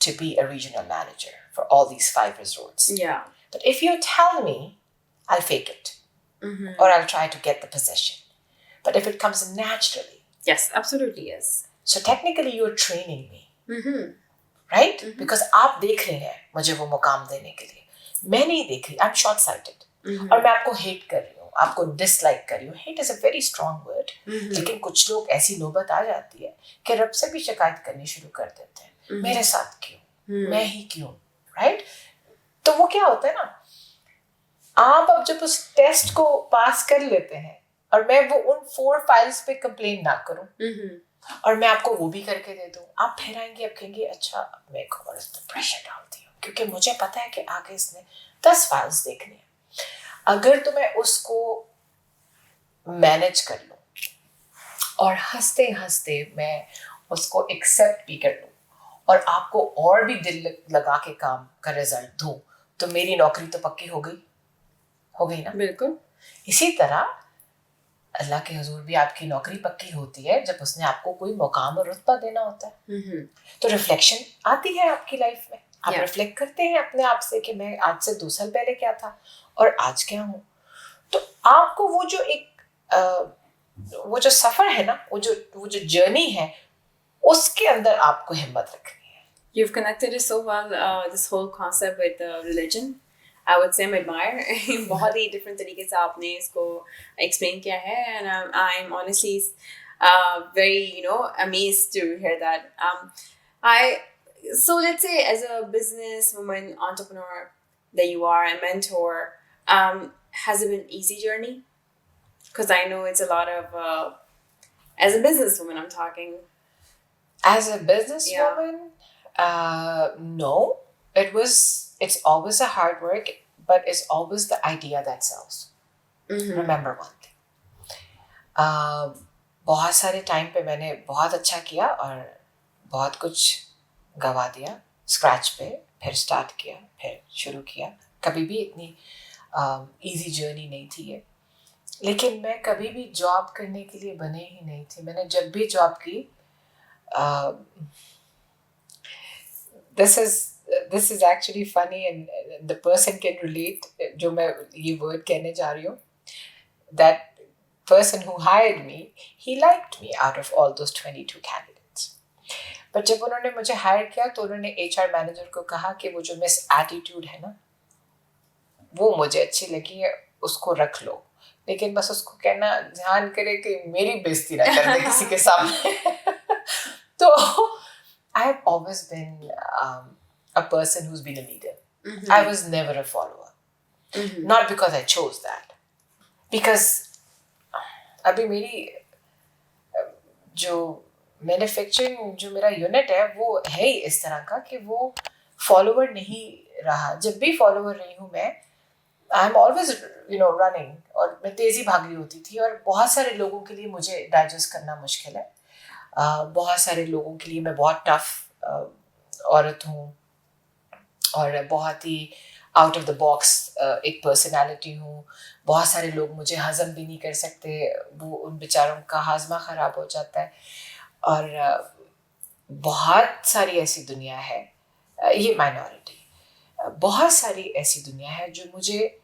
to be a regional manager for all these 5 resorts? Yeah. But if you tell me, I'll fake it. Or I'll try to get the position. But if it comes naturally. Yes, absolutely, yes. So technically you're training me. Right? Because आप देख रहे हैं मुझे वो मुकाम देने के लिए, मैं नहीं देख रही, I'm short-sighted. और मैं आपको हेट कर रही हूँ, आपको डिसलाइक कर रही हूँ. Hate is a very strong word, लेकिन कुछ लोग ऐसी नौबत आ जाती है कि रब से भी शिकायत करनी शुरू कर देते हैं, मेरे साथ क्यों, मैं ही क्यों, राइट? तो वो क्या होता है ना, आप अब जब उस टेस्ट को पास कर लेते हैं और मैं वो उन 4 फाइल्स पे कंप्लेन ना करूं और मैं आपको वो भी करके दे दूं, आप फिर आएंगे, आप कहेंगे अच्छा मैं एक और प्रेशर डालती हूँ क्योंकि मुझे पता है कि आगे इसने 10 फाइल्स देखनी है. अगर तो मैं उसको मैनेज कर लूं और हंसते हंसते मैं उसको एक्सेप्ट भी कर लूं और आपको और भी दिल लगा के काम का रिजल्ट दूं, तो मेरी नौकरी तो पक्की हो गई ना. बिल्कुल. इसी तरह अल्लाह के हुजूर भी आपकी नौकरी पक्की होती है जब उसने आपको कोई मुकाम और रुतबा देना होता है. तो रिफ्लेक्शन आती है आपकी लाइफ में, आप रिफ्लेक्ट करते हैं अपने आप से कि मैं आज से 2 साल पहले क्या था और आज क्या हूँ. तो आपको वो जो एक वो जो सफर है ना, वो जो जर्नी है, उसके अंदर आपको हिम्मत रखनी है. You've connected it so well, this whole concept with religion. I would say I'm admire. बहुत ही different तरीके से आपने इसको explain किया है, and I'm honestly very amazed to hear that. So let's say as a businesswoman, entrepreneur that you are, a mentor, has it been an easy journey? Because I know it's a lot of as a businesswoman I'm talking. As a businesswoman, no. It's always a hard work, but it's always the idea that sells. Remember one thing. बहुत सारे time पे मैंने बहुत अच्छा किया और बहुत कुछ गवा दिया, स्क्रैच पे फिर स्टार्ट किया, फिर शुरू किया. कभी भी इतनी इजी जर्नी नहीं थी ये, लेकिन मैं कभी भी जॉब करने के लिए बने ही नहीं थी. मैंने जब भी जॉब की, this is actually funny and the person can relate, जो मैं ये word कहने जा रही हूँ, that person who hired me, he liked me out of all those 22 candidates. पर जब उन्होंने मुझे हायर किया तो उन्होंने HR मैनेजर को कहा कि वो जो मिस एटीट्यूड है ना, वो मुझे अच्छी लगी है, उसको रख लो, लेकिन बस उसको कहना ध्यान करे कि मेरी बेइज्जती ना कर दे किसी के सामने. तो I have always been a person who's been a leader. I was never a follower. Not because I chose that. Because अभी मेरी जो मैन्युफैक्चरिंग जो मेरा यूनिट है वो है ही इस तरह का कि वो फॉलोवर नहीं रहा. जब भी फॉलोवर रही हूँ मैं, आई एम ऑलवेज रनिंग, और मैं तेज़ी भाग रही होती थी, और बहुत सारे लोगों के लिए मुझे डाइजेस्ट करना मुश्किल है. बहुत सारे लोगों के लिए मैं बहुत टफ औरत हूँ और बहुत ही आउट ऑफ द बॉक्स एक पर्सनालिटी हूँ. बहुत सारे लोग मुझे हज़म भी नहीं कर सकते, वो उन बेचारों का हाजमा ख़राब हो जाता है. और बहुत सारी ऐसी दुनिया है, ये माइनॉरिटी, बहुत सारी ऐसी दुनिया है जो मुझे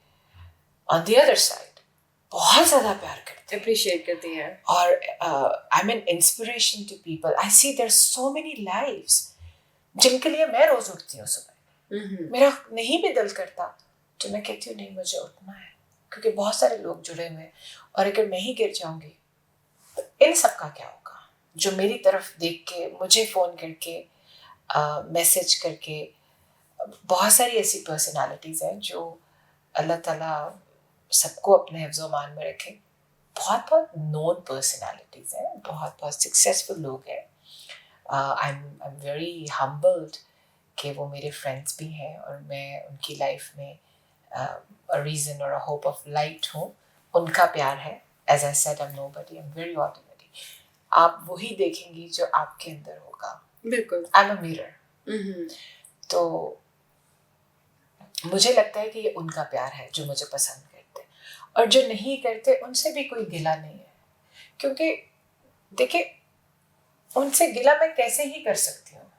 ऑन द अदर साइड बहुत ज़्यादा प्यार करती है, अप्रिशिएट करती है. और I am an inspiration to people. I see there so many lives जिनके लिए मैं रोज़ उठती हूँ सुबह. मेरा नहीं भी दिल करता तो मैं कहती हूँ नहीं, मुझे उठना है, क्योंकि बहुत सारे लोग जुड़े हुए हैं, और अगर मैं ही गिर जाऊँगी तो इन सब का क्या होगा, जो मेरी तरफ देख के मुझे फ़ोन करके मैसेज करके. बहुत सारी ऐसी पर्सनालिटीज़ हैं जो अल्लाह ताला सबको अपने हिफ्ज़-ओ-मान में रखे. बहुत बहुत नोन पर्सनालिटीज़ हैं, बहुत बहुत सक्सेसफुल लोग हैं. आई एम वेरी हम्बल्ड कि वो मेरे फ्रेंड्स भी हैं और मैं उनकी लाइफ में रीज़न और होप ऑफ लाइट हूँ, उनका प्यार है. As I said, I am nobody, I am very ordinary. आप वही देखेंगी जो आपके अंदर होगा. बिल्कुल. I am a mirror. तो मुझे लगता है कि ये उनका प्यार है जो मुझे पसंद करते हैं, और जो नहीं करते उनसे भी कोई गिला नहीं है, क्योंकि देखिए उनसे गिला मैं कैसे ही कर सकती हूँ.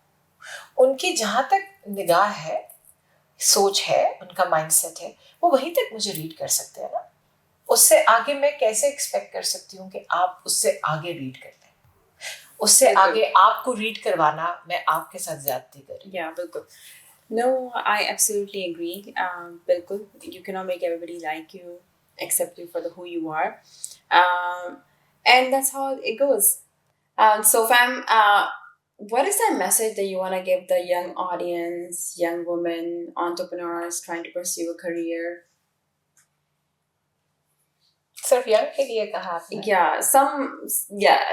उनकी जहाँ तक निगाह है, सोच है, उनका माइंडसेट है, वो वहीं तक मुझे रीड कर सकते हैं ना. उससे आगे मैं कैसे एक्सपेक्ट कर सकती हूँ कि आप उससे आगे रीड कर लें. उससे आगे आपको रीड करवाना मैं आपके साथ ज्यादती कर रही हूँ. Yeah, बिल्कुल. No, I absolutely agree. बिल्कुल, you cannot make everybody like you, accept you for who you are, and that's how it goes. So, fam, what is that message that you want to give the young audience, young women, entrepreneurs trying to pursue a career? सिर्फ young के लिए कहा आपने?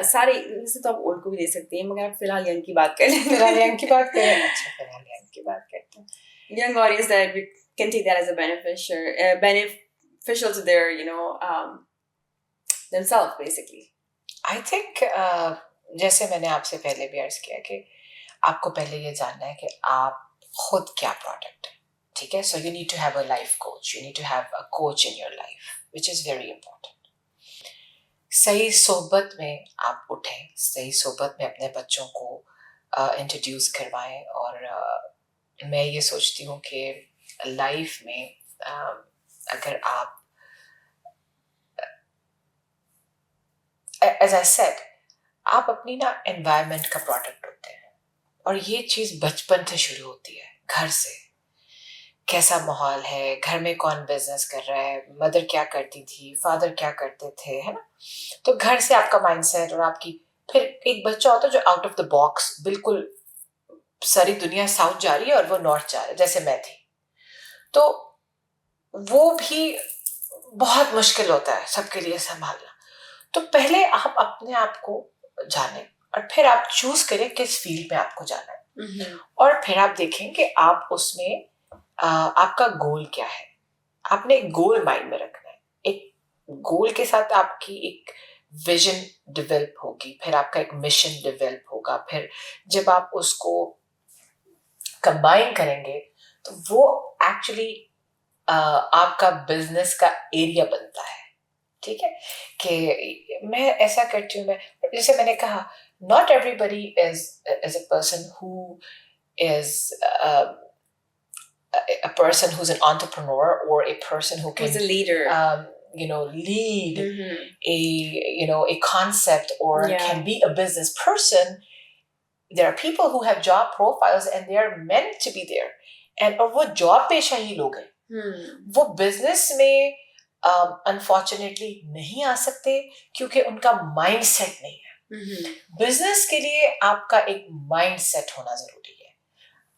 सारे वैसे तो आप old को भी दे सकते हैं, मगर आप फिलहाल यंग की बात करें. फिलहाल यंग की बात करें. अच्छा, फिलहाल यंग की बात करते हैं. Young audience that we can take that as a beneficial to their, themselves basically. I think जैसे मैंने आपसे पहले भी अर्ज किया कि आपको पहले ये जानना है कि आप खुद क्या प्रोडक्ट है. ठीक है. So you need to have a life coach. You need to have a coach in your life, which is very important. सही सोहबत में आप उठें, सही सोहबत में अपने बच्चों को इंट्रोड्यूस करवाएं. और मैं ये सोचती हूँ कि लाइफ में अगर आप, एज आई सेड, आप अपनी ना एनवायरनमेंट का प्रोडक्ट होते हैं. और ये चीज़ बचपन से शुरू होती है, घर से. कैसा माहौल है, घर में कौन बिजनेस कर रहा है, मदर क्या करती थी, फादर क्या करते थे, है ना. तो घर से आपका माइंडसेट और आपकी, फिर एक बच्चा होता है जो आउट ऑफ द बॉक्स, बिल्कुल सारी दुनिया साउथ जा रही है और वो नॉर्थ जा रहा है, जैसे मैं थी. तो वो भी बहुत मुश्किल होता है सबके लिए संभालना. तो पहले आप अपने आप को जानें और फिर आप चूज करें किस फील्ड में आपको जाना है. और फिर आप देखें कि आप उसमें आपका गोल क्या है. आपने एक गोल माइंड में रखना है. एक गोल के साथ आपकी एक विजन डेवलप होगी, फिर आपका एक मिशन डेवलप होगा. फिर जब आप उसको कंबाइन करेंगे तो वो एक्चुअली आपका बिजनेस का एरिया बनता है. ठीक है. कि मैं ऐसा करती हूँ, मैं जैसे मैंने कहा, not everybody is a person who is a person who's an entrepreneur or a person who can, who's a leader, lead a concept or can be a business person. There are people who have job profiles and they are meant to be there, and और वो job पेशा ही लोग हैं. वो business में unfortunately नहीं आ सकते क्योंकि उनका mindset नहीं है. business के लिए आपका एक mindset होना जरूरी है.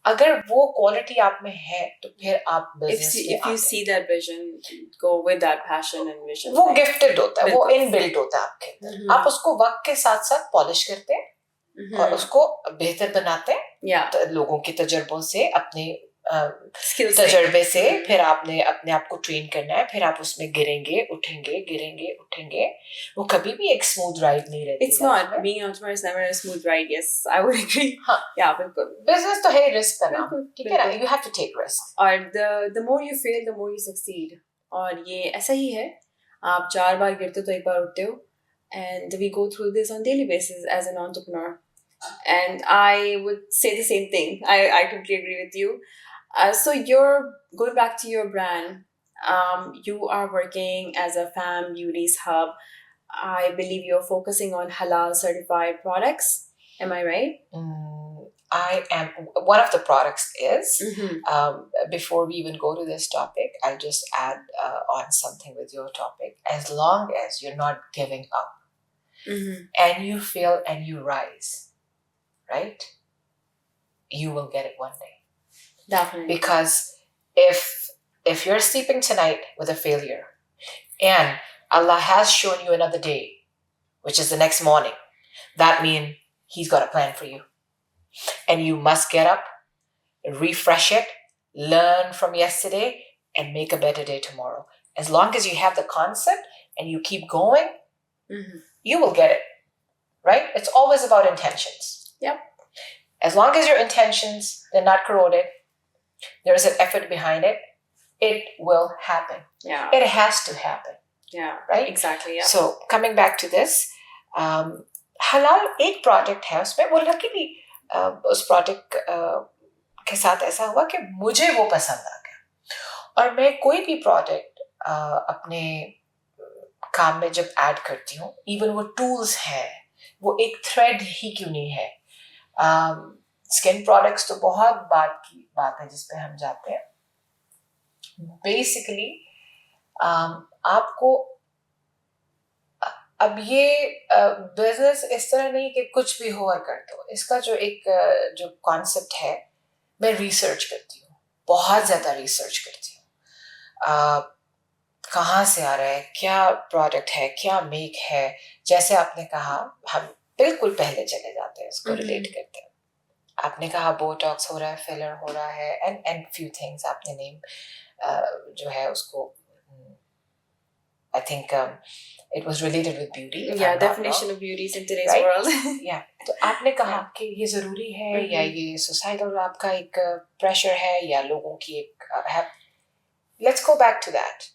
अगर वो क्वालिटी आप में है तो फिर आप बिजनेस में if you see that vision, go with that passion and vision. वो गिफ्टेड होता है, वो इनबिल्ट होता है आपके अंदर. आप उसको वक्त के साथ साथ पॉलिश करते हैं और उसको बेहतर बनाते हैं. तो लोगों के तजुर्बों से, अपने तजुर्बे से, फिर आपने अपने आप को ट्रेन करना है. फिर आप उसमें गिरेंगे उठेंगे. वो कभी भी एक स्मूथ राइड नहीं रहती. It's not. Being an entrepreneur is never a smooth ride. Yes, I would agree. Yeah, बिल्कुल. बिजनेस तो है रिस्क का नाम. ठीक है ना. You have to take risk. और the more you fail, the more you succeed. और ये ऐसा ही है. आप 4 बार गिरते हो तो एक बार उठते हो. And we go through this on daily basis as an entrepreneur. And I would say the same thing. I completely agree with you. So you're going back to your brand. You are working as a Fam Beauties Hub. I believe you're focusing on halal certified products. Am I right? I am. One of the products is. Before we even go to this topic, I'll just add on something with your topic. As long as you're not giving up, and you fail and you rise, right? You will get it one day. Definitely. Because if you're sleeping tonight with a failure, and Allah has shown you another day, which is the next morning, that means He's got a plan for you. And you must get up refresh it, learn from yesterday, and make a better day tomorrow. As long as you have the concept and you keep going, you will get it, right? It's always about intentions. Yep. As long as your intentions, they're not corroded, there is an effort behind it, it will happen. Yeah. It has to happen. Yeah. Right? Exactly. Yeah. So coming back to this, हलाल एक product है उसमें, वो luckily उस product के साथ ऐसा हुआ कि मुझे वो पसंद आ गया, और मैं कोई भी प्रोडक्ट अपने काम में जब ऐड करती हूँ, इवन वो टूल्स हैं, वो एक थ्रेड ही क्यों नहीं है. स्किन प्रोडक्ट्स तो बहुत बात है जिस पे हम जाते हैं. बेसिकली आपको अब ये बिजनेस इस तरह नहीं कि कुछ भी हो और कर दो. इसका जो कॉन्सेप्ट है, मैं रिसर्च करती हूँ, बहुत ज़्यादा रिसर्च करती हूँ. कहाँ से आ रहा है, क्या प्रोडक्ट है, क्या मेक है. जैसे आपने कहा, हम बिल्कुल पहले चले जाते हैं, इसको रिलेट करते हैं. आपने कहा बोटॉक्स हो रहा है, फिलर हो रहा है, एंड फ्यू थिंग्स आपने नेम जो है उसको, I think it was related with beauty. Yeah, definition of beauty is in today's world. Yeah. तो आपने कहा कि ये जरूरी है, या ये societal आपका एक pressure है, या लोगों की एक है. Let's go back to that.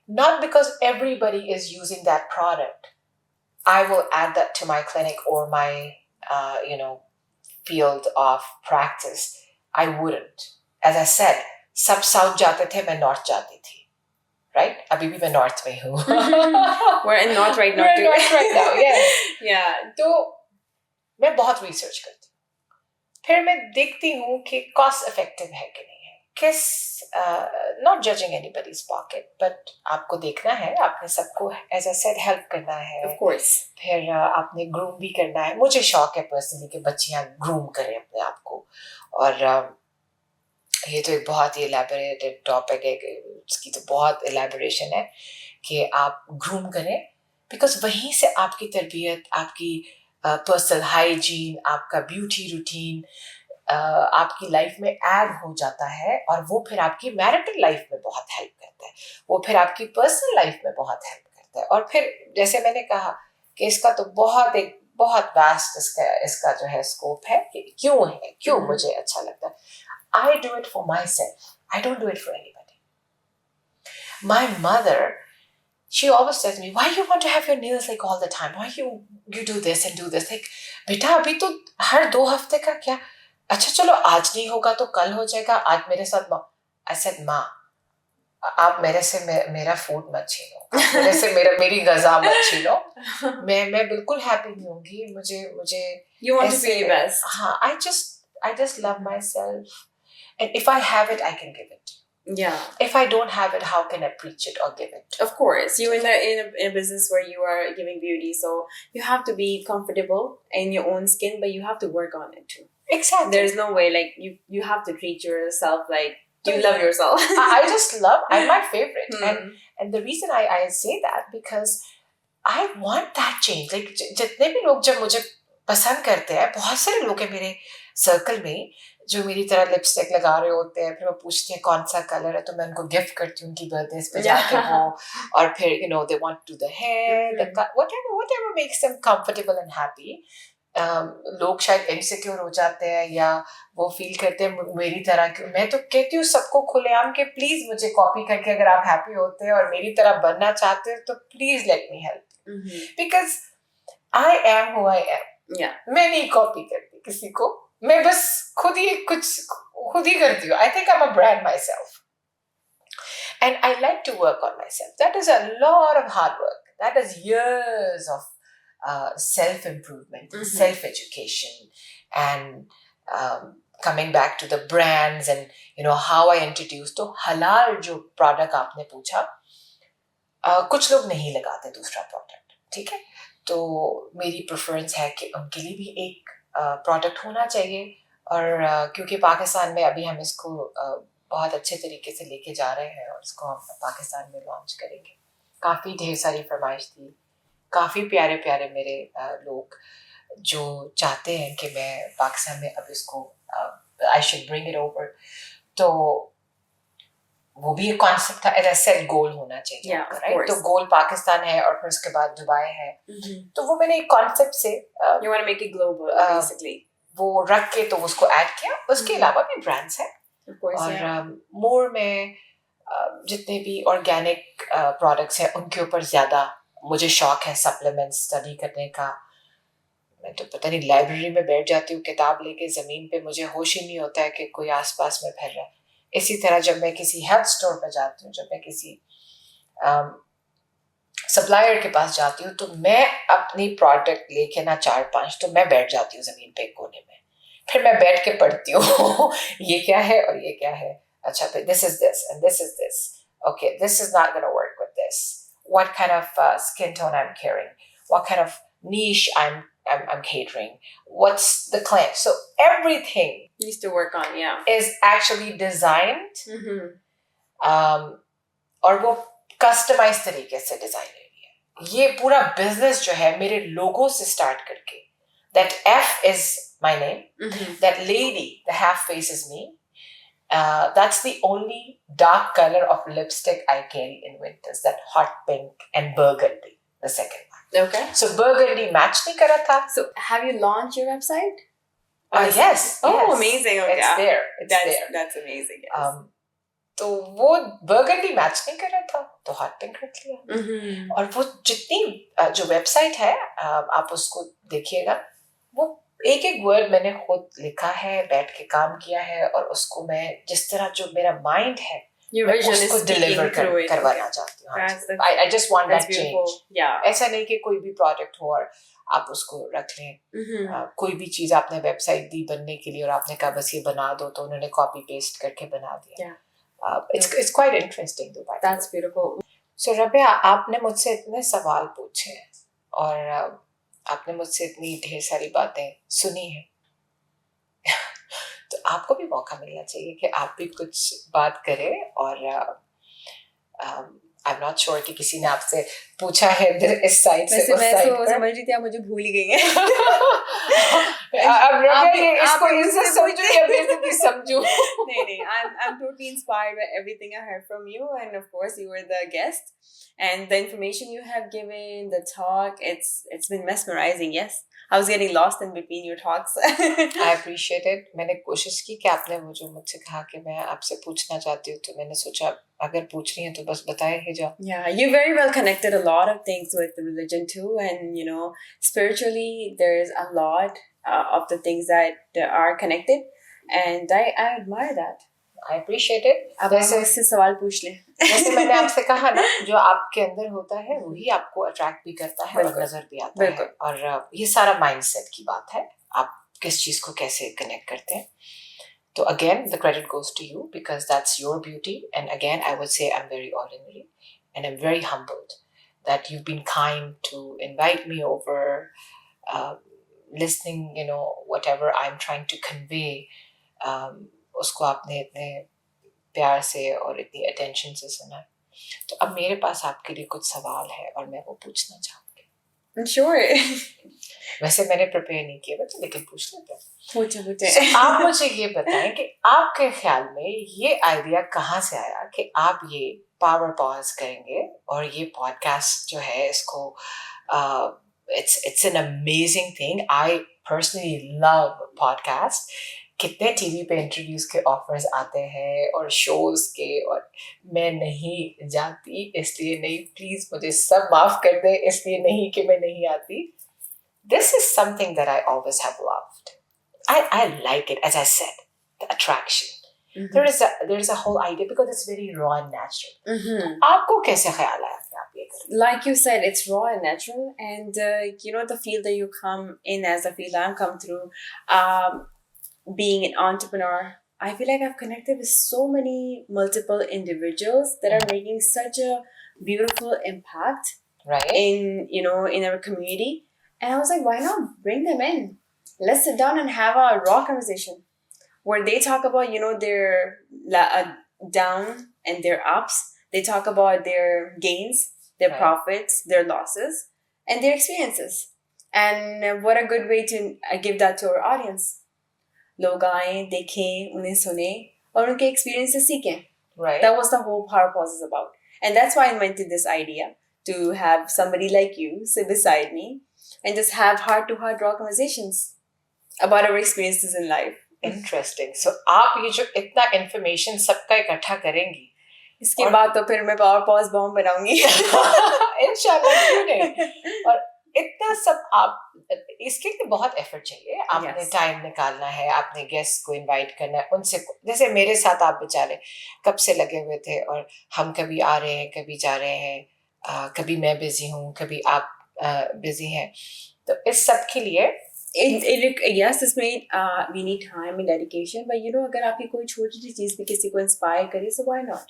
Not because everybody is using that product, I will add that to my clinic or my field of practice. I wouldn't. As I said, सब south जाते थे, मैं north जाती थी. Right? अभी भी मैं north में हूँ. We're in north right now. We're in north right now, yes. Yeah. तो मैं बहुत research करती हूँ. फिर मैं देखती हूँ कि cost effective है कि नहीं है. Not judging anybody's pocket, but आपको देखना है, आपने सबको, as I said, help करना है. Of course. फिर आपने groom भी करना है. मुझे शौक है personally कि बच्चियाँ groom करें अपने आप को. और ये तो एक बहुत ही elaborated topic है, उसकी तो बहुत elaboration है कि आप groom करें, because वहीं से आपकी तरबियत, आपकी personal hygiene, आपका beauty routine आपकी लाइफ में ऐड हो जाता है, और वो फिर आपकी मैरिटल लाइफ में बहुत हेल्प करता है, वो फिर आपकी पर्सनल लाइफ में बहुत हेल्प करता है. और फिर जैसे मैंने कहा कि इसका तो बहुत वास्ट इसका जो है स्कोप है कि क्यों मुझे अच्छा लगता है. I do it for myself. I don't do it for anybody. My mother, she always says to me, why you want to have your nails like all the time? Why you do this and do this? Like, बेटा अभी तो हर 2 हफ्ते का क्या, अच्छा चलो आज नहीं होगा तो कल हो जाएगा, आज मेरे साथ. I said, माँ, आप मेरे से मेरा फूड मत छीनो, मेरे से मेरी गज़ा मत छीनो. मैं बिल्कुल हैप्पी नहीं होंगी. मुझे You want to be your best. हाँ, I just love myself. And if I have it, I can give it. Yeah. If I don't have it, how can I preach it or give it? Of course, you're in a business where you are giving beauty, so you have to be comfortable in your own skin, but you have to work on it too. Exactly. There's no way, like you have to treat yourself like you love yourself. I just love. I'm my favorite, and the reason I say that because I want that change. Like जितने भी लोग जब मुझे पसंद करते हैं, बहुत सारे लोग हैं मेरे सर्कल में जो मेरी तरह लिपस्टिक लगा रहे होते हैं. फिर वो पूछते हैं कौन सा कलर है, तो मैं उनको गिफ्ट करती हूँ उनकी बर्थडे पे जाके वो. और फिर they want to do the hair, whatever makes them comfortable and happy. लोग शायद इनसिक्योर हो जाते हैं या वो फील करते हैं मेरी तरह की. मैं तो कहती हूँ सबको खुलेआम के प्लीज मुझे कॉपी करके अगर आप हैप्पी होते हैं और मेरी तरह बनना चाहते हो तो please let me help, because I am who I am. मैं नहीं कॉपी करती किसी को, मैं बस खुद ही करती हूँ. I think I am a brand my self and I like to work on myself. That is a lot of hard work. That is years of self-improvement, self-education, and coming back to the brands and how I introduced. तो halal जो product आपने पूछा, कुछ लोग नहीं लगाते दूसरा product, ठीक है. तो मेरी preference है कि उनके लिए भी एक product होना चाहिए. और क्योंकि पाकिस्तान में अभी हम इसको बहुत अच्छे तरीके से लेके जा रहे हैं और इसको हम पाकिस्तान में लॉन्च करेंगे. काफ़ी ढेर सारी फरमाइश थी, काफ़ी प्यारे प्यारे मेरे लोग जो चाहते हैं कि मैं पाकिस्तान में अब इसको I should bring it over. तो वो भी एक कॉन्सेप्ट था, एज आई सेड गोल होना चाहिए Yeah, आपका, of राइट? course. तो गोल पाकिस्तान है और फिर उसके बाद दुबई है, तो वो मैंने एक कॉन्सेप्ट से You want to make it global, basically. वो रख के तो उसको ऐड किया. उसके अलावा भी ब्रांड्स हैं Of course, और yeah. मोर में जितने भी ऑर्गेनिक प्रोडक्ट्स हैं उनके ऊपर ज्यादा मुझे शौक है सप्लीमेंट्स स्टडी करने का. मैं तो पता नहीं लाइब्रेरी में बैठ जाती हूँ किताब लेके, जमीन पे मुझे होश ही नहीं होता है कि कोई आसपास में फिर रहा है. इसी तरह जब मैं किसी हेल्थ स्टोर पर जाती हूँ, जब मैं किसी सप्लायर के पास जाती हूँ, तो मैं अपनी प्रोडक्ट लेके ना 4-5 तो मैं बैठ जाती हूँ जमीन पे एक कोने में. फिर मैं बैठ के पढ़ती हूँ ये क्या है और ये क्या है. अच्छा फिर this is this and this is this. Okay, this is not going to work with this. What kind of skin tone I'm carrying? What kind of niche I'm catering? What's the claim? So everything Needs to work on, yeah. is actually designed Mm-hmm. और वो customise तरीके से design हुई है. ये पूरा business जो है मेरे लोगो से स्टार्ट करके, that F is my name, that lady, the half face is me. That's the only dark color of lipstick I carry in winters, that hot pink and burgundy, the second one. Okay. So burgundy match नहीं करा था. So have you launched your website? Yes. Oh, yes. amazing. Okay. It's there. It's there. That's amazing. Yes. तो वो burgundy match नहीं कर रहा था तो हॉट पिंक रख लिया. और वो जितनी जो वेबसाइट है आप उसको देखिएगा, वो एक एक वर्ड मैंने खुद लिखा है, बैठ के काम किया है, और उसको मैं जिस तरह जो मेरा माइंड है Your vision is उसको speaking डिलीवर through it. करवाना चाहती हूँ. That's I just want that beautiful. change. Yeah. ऐसा नहीं कि कोई भी प्रोडक्ट हो और आप उसको रख लें. कोई भी चीज आपने वेबसाइट दी बनने के लिए और आपने कहा बस ये बना दो, तो उन्होंने कॉपी पेस्ट करके बना दिया. Yeah. It's quite interesting though. That's beautiful. So Rabia, आपने मुझसे इतने सवाल पूछे हैं और आपने मुझसे इतनी ढेर सारी बातें सुनी हैं तो आपको भी मौका मिलना चाहिए कि आप भी कुछ बात करें. और I'm not sure कि किसी ने आपसे पूछा है इस साइड से उस साइड पर. समझ रही थी आप मुझे भूल ही गई हैं. अब रबिया इसको आप इनसे समझो या बेइज्जती समझो. नहीं, I'm totally inspired by everything I heard from you, and of course you were the guest, and the information you have given, the talk, it's been mesmerizing. Yes, I was getting lost in between your talks. I appreciate it. मैंने कोशिश की कि आपने वो जो मुझसे कहा कि मैं आपसे पूछना चाहती हूँ, तो मैंने सोचा अगर पूछ रही हैं तो बस बताए ही जाओ. Yeah, you very well connected a lot of things with religion too, and spiritually there's a lot of the things that are connected, and I admire that. I appreciate it. अब आप मुझसे सवाल पूछ लें. जैसे मैंने आपसे कहा ना, जो आपके अंदर होता है वही आपको अट्रैक्ट भी करता है और नजर भी आता है. और ये सारा माइंडसेट की बात है, आप किस चीज को कैसे कनेक्ट करते हैं. So again, the credit goes to you because that's your beauty. And again, I would say I'm very ordinary and I'm very humbled that you've been kind to invite me over, listening, whatever I'm trying to convey. उसको आपने इतने प्यार से और इतनी attention से सुना. तो अब मेरे पास आपके लिए कुछ सवाल है और मैं वो पूछना चाहूँगी. Sure. वैसे मैंने प्रिपेयर नहीं किया था, लेकिन पूछ लेते हैं. पूछे. आप मुझे ये बताएं कि आपके ख्याल में ये आइडिया कहाँ से आया कि आप ये पावर पॉज करेंगे और ये पॉडकास्ट जो है इसको it's an amazing thing. I personally love podcast. कितने टीवी पे इंटरव्यूज के ऑफर्स आते हैं और शोज के, और मैं नहीं जाती, इसलिए नहीं, प्लीज मुझे सब माफ कर दे, इसलिए नहीं कि मैं नहीं आती. This is something that I always have loved. I like it, as I said, the attraction. There is a whole idea because it's very raw and natural. आपको कैसे ख्याल आया कि आप ये करें? Like you said, it's raw and natural, and the field that you come in as a field I've come through, being an entrepreneur, I feel like I've connected with so many multiple individuals that are making such a beautiful impact, right, in our community. And I was like, why not bring them in? Let's sit down and have a raw conversation where they talk about, their down and their ups. They talk about their gains, their profits, their losses, and their experiences. And what a good way to give that to our audience. लोग आए, देखें, उन्हें सुने और उनके experience से सीखें. Right. That was the whole Power Pause is about. And that's why I invented this idea to have somebody like you sit beside me and just have heart-to-heart raw conversations about our experiences in life. Interesting. So आप ये जो इतना information सबका इकट्ठा करेंगी इसके बाद तो फिर मैं पावर पॉज बॉम्ब बनाऊंगी. इंशाल्लाह, क्यों नहीं. और इतना सब आप इसके लिए बहुत एफर्ट चाहिए. आपने टाइम निकालना है, आपने गेस्ट को इनवाइट करना है, उनसे जैसे मेरे साथ आप बेचारे कब से लगे हुए थे और हम कभी आ रहे हैं कभी जा रहे हैं, कभी मैं बिजी हूँ कभी आप बिजी हैं. तो इस सब के लिए yes, इसमें we need time and dedication, but you know अगर आपकी कोई छोटी सी चीज भी किसी को इंस्पायर करे, so why not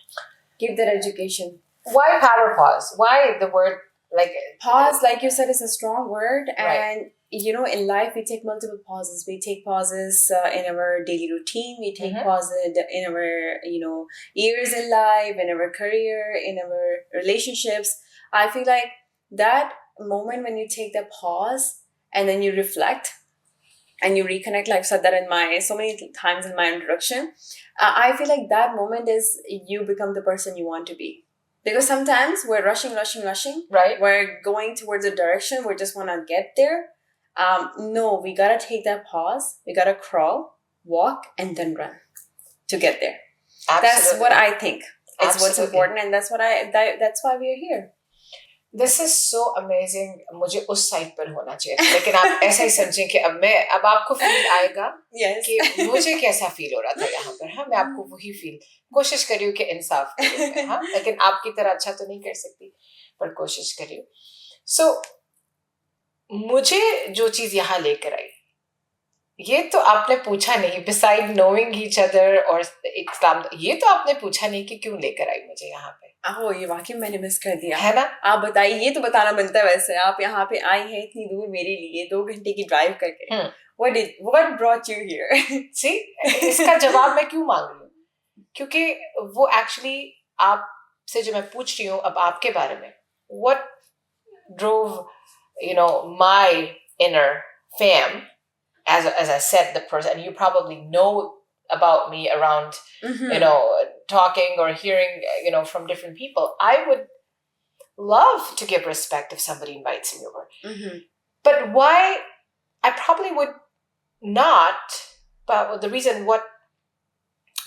give that education. Why power pause? Why the word, like pause, like you said, is a strong word. Right. And you know, in life we take multiple pauses. We take pauses in our daily routine. We take pauses in our, you know, years in life, in our career, in our relationships. I feel like that moment when you take the pause and then you reflect and you reconnect, like I've said that in my so many times in my introduction, I feel like that moment is you become the person you want to be. Because sometimes we're rushing. Right. We're going towards a direction. We just want to get there. No, we got to take that pause. We got to crawl, walk, and then run to get there. Absolutely. That's what I think is Absolutely. what's important. And that's why we're here. This is so amazing. मुझे उस side पर होना चाहिए, लेकिन आप ऐसा ही समझें कि अब आपको फील आएगा कि मुझे कैसा फील हो रहा था यहाँ पर. हाँ, मैं आपको वही फील कोशिश कर रही हूँ कि इंसाफ करूँ मैं. हाँ, लेकिन आपकी तरह अच्छा तो नहीं कर सकती, पर कोशिश कर रही हूँ. So मुझे जो चीज यहाँ लेकर आई, ये तो आपने पूछा नहीं. Beside knowing each other और इस्लाम, ये तो आपने पूछा नहीं कि क्यों लेकर आई मुझे यहाँ पे. ये वाकई मैंने मिस कर दिया है ना. आप बताइए, ये तो बताना बनता है. वैसे आप यहाँ पे आई हैं इतनी दूर मेरे लिए 2 घंटे की ड्राइव करके. What brought you here? See, इसका जवाब मैं क्यों मांग रही हूँ, क्योंकि वो एक्चुअली आपसे जो मैं पूछ रही हूँ अब आपके बारे में, what drove, you know, my inner fam, as I said, the person, and you probably know about me around, you know, talking or hearing, you know, from different people. I would love to give respect if somebody invites me over. But why I probably would not, but the reason what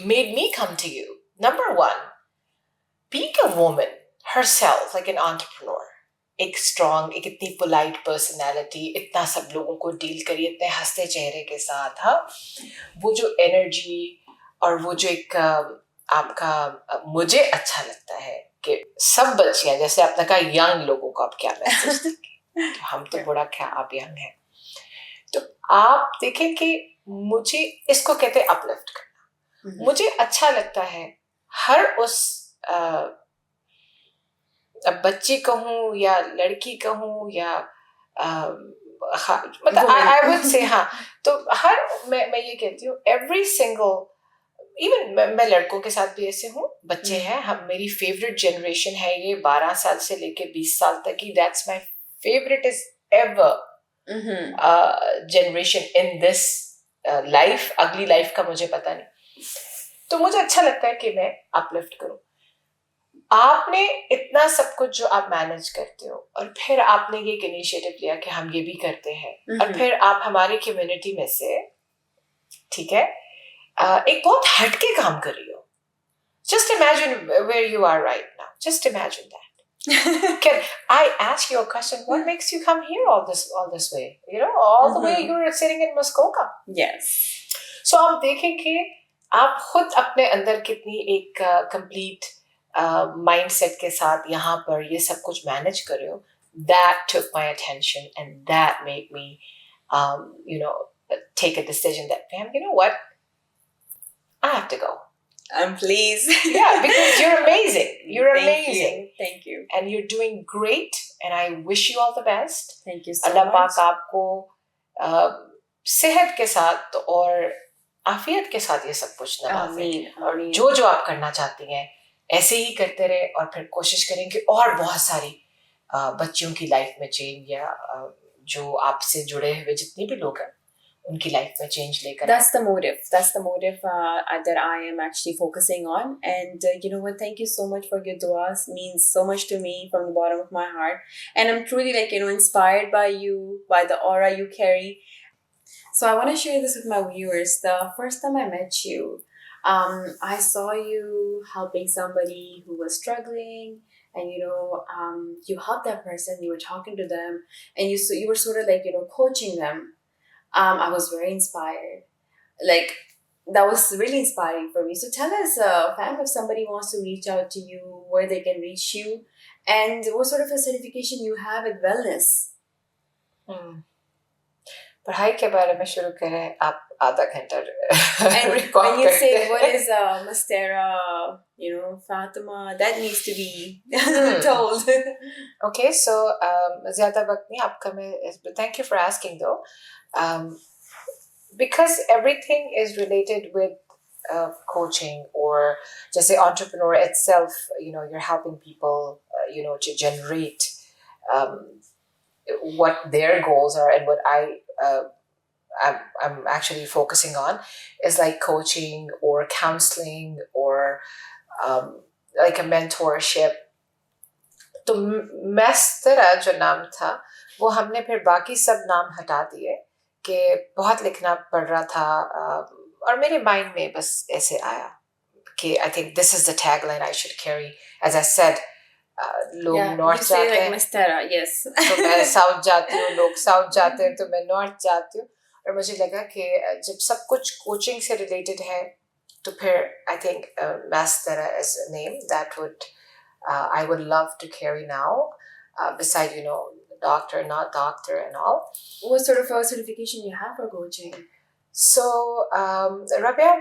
made me come to you, number one, being a woman herself, like an entrepreneur, एक strong, एक इतनी polite personality, इतना सब लोगों को deal करिए इतने हंसते चेहरे के साथ. हाँ, वो जो energy और वो जो एक आपका, मुझे अच्छा लगता है कि सब बच्चियां, जैसे आपने कहा young लोगों को आप क्या मैसेज देंगे. हम तो बड़ा क्या, आप young हैं, तो आप देखें कि मुझे इसको कहते हैं uplift करना. मुझे अच्छा लगता है हर उस बच्ची कहूँ या लड़की कहूँ या मतलब I would say, हाँ, तो हर मैं ये कहती हूँ every single, even मैं लड़कों के साथ भी ऐसे हूँ, बच्चे हैं, हम मेरी favorite generation है ये 12 साल से लेके 20 साल तक की. That's my favorite is ever generation in this life. अगली life का मुझे पता नहीं. तो मुझे अच्छा लगता है कि मैं uplift करूँ. आपने इतना सब कुछ जो आप मैनेज करते हो और फिर आपने ये एक इनिशिएटिव लिया कि हम ये भी करते हैं, और फिर आप हमारी कम्युनिटी में से, ठीक है, एक बहुत हटके काम कर रही हो. Just imagine where you are right now. Just imagine that. Can I ask you a question? What makes you come here all this way? You know, all the way you're sitting in Muskoka. Yes. So आप देखें कि आप खुद अपने अंदर कितनी एक complete mindset के साथ यहाँ पर ये सब कुछ मैनेज कर रहे हो. That took my attention and that made me, you know, take a decision that, Pam, you know what? I have to go. Please. Yeah, because you're amazing. You're amazing. Thank you. And you're doing great. And I wish you all the best. Thank you so much. अल्लाह पाक आपको सेहत के साथ और आफियत के साथ ये सब कुछ नवाजे. और जो आप करना चाहती हैं ऐसे ही करते रहे, और फिर कोशिश करें कि और बहुत सारी बच्चियों की लाइफ में चेंज, या जो आपसे जुड़े हुए जितने भी लोग हैं उनकी लाइफ में चेंज लेकर That's the motive. That's the motive that I am actually focusing on. And you know what? Thank you so much for your duas. Means so much to me from the bottom of my heart. And I'm truly inspired by you, by the aura you carry. So I want to share this with my viewers. The first time I met you, I saw you helping somebody who was struggling, and you helped that person. You were talking to them, and you were sort of coaching them. I was very inspired. Like, that was really inspiring for me. So tell us, fam, if somebody wants to reach out to you, where they can reach you, and what sort of a certification you have at wellness. पढ़ाई के बारे में शुरू करें आप आधा घंटा And record when you say करते what is Mastera, Fatima, that needs to be told. Okay, so ज़्यादा वक्त नहीं आपका मैं thank you for asking though. Because everything is related with coaching or just say entrepreneur itself, you're helping people, to generate what their goals are, and what I'm actually focusing on is like coaching or counseling or like a mentorship. तो मेस्टरा जो नाम था वो हमने फिर बाकी सब नाम हटा दिए कि बहुत लिखना पड़ रहा था और मेरे माइंड में बस ऐसे आया कि I think this is the tagline I should carry. As I said, लोग नॉर्थ जाते हैं yes. तो मैं साउथ जाती हूँ, लोग साउथ जाते हैं तो मैं नॉर्थ जाती हूँ, और मुझे लगा कि जब सब कुछ कोचिंग से रिलेटेड है तो फिर I think Mastera is a name that I would love to carry now, beside doctor, not doctor, and all. What sort of a certification you have for coaching? So, Rabia,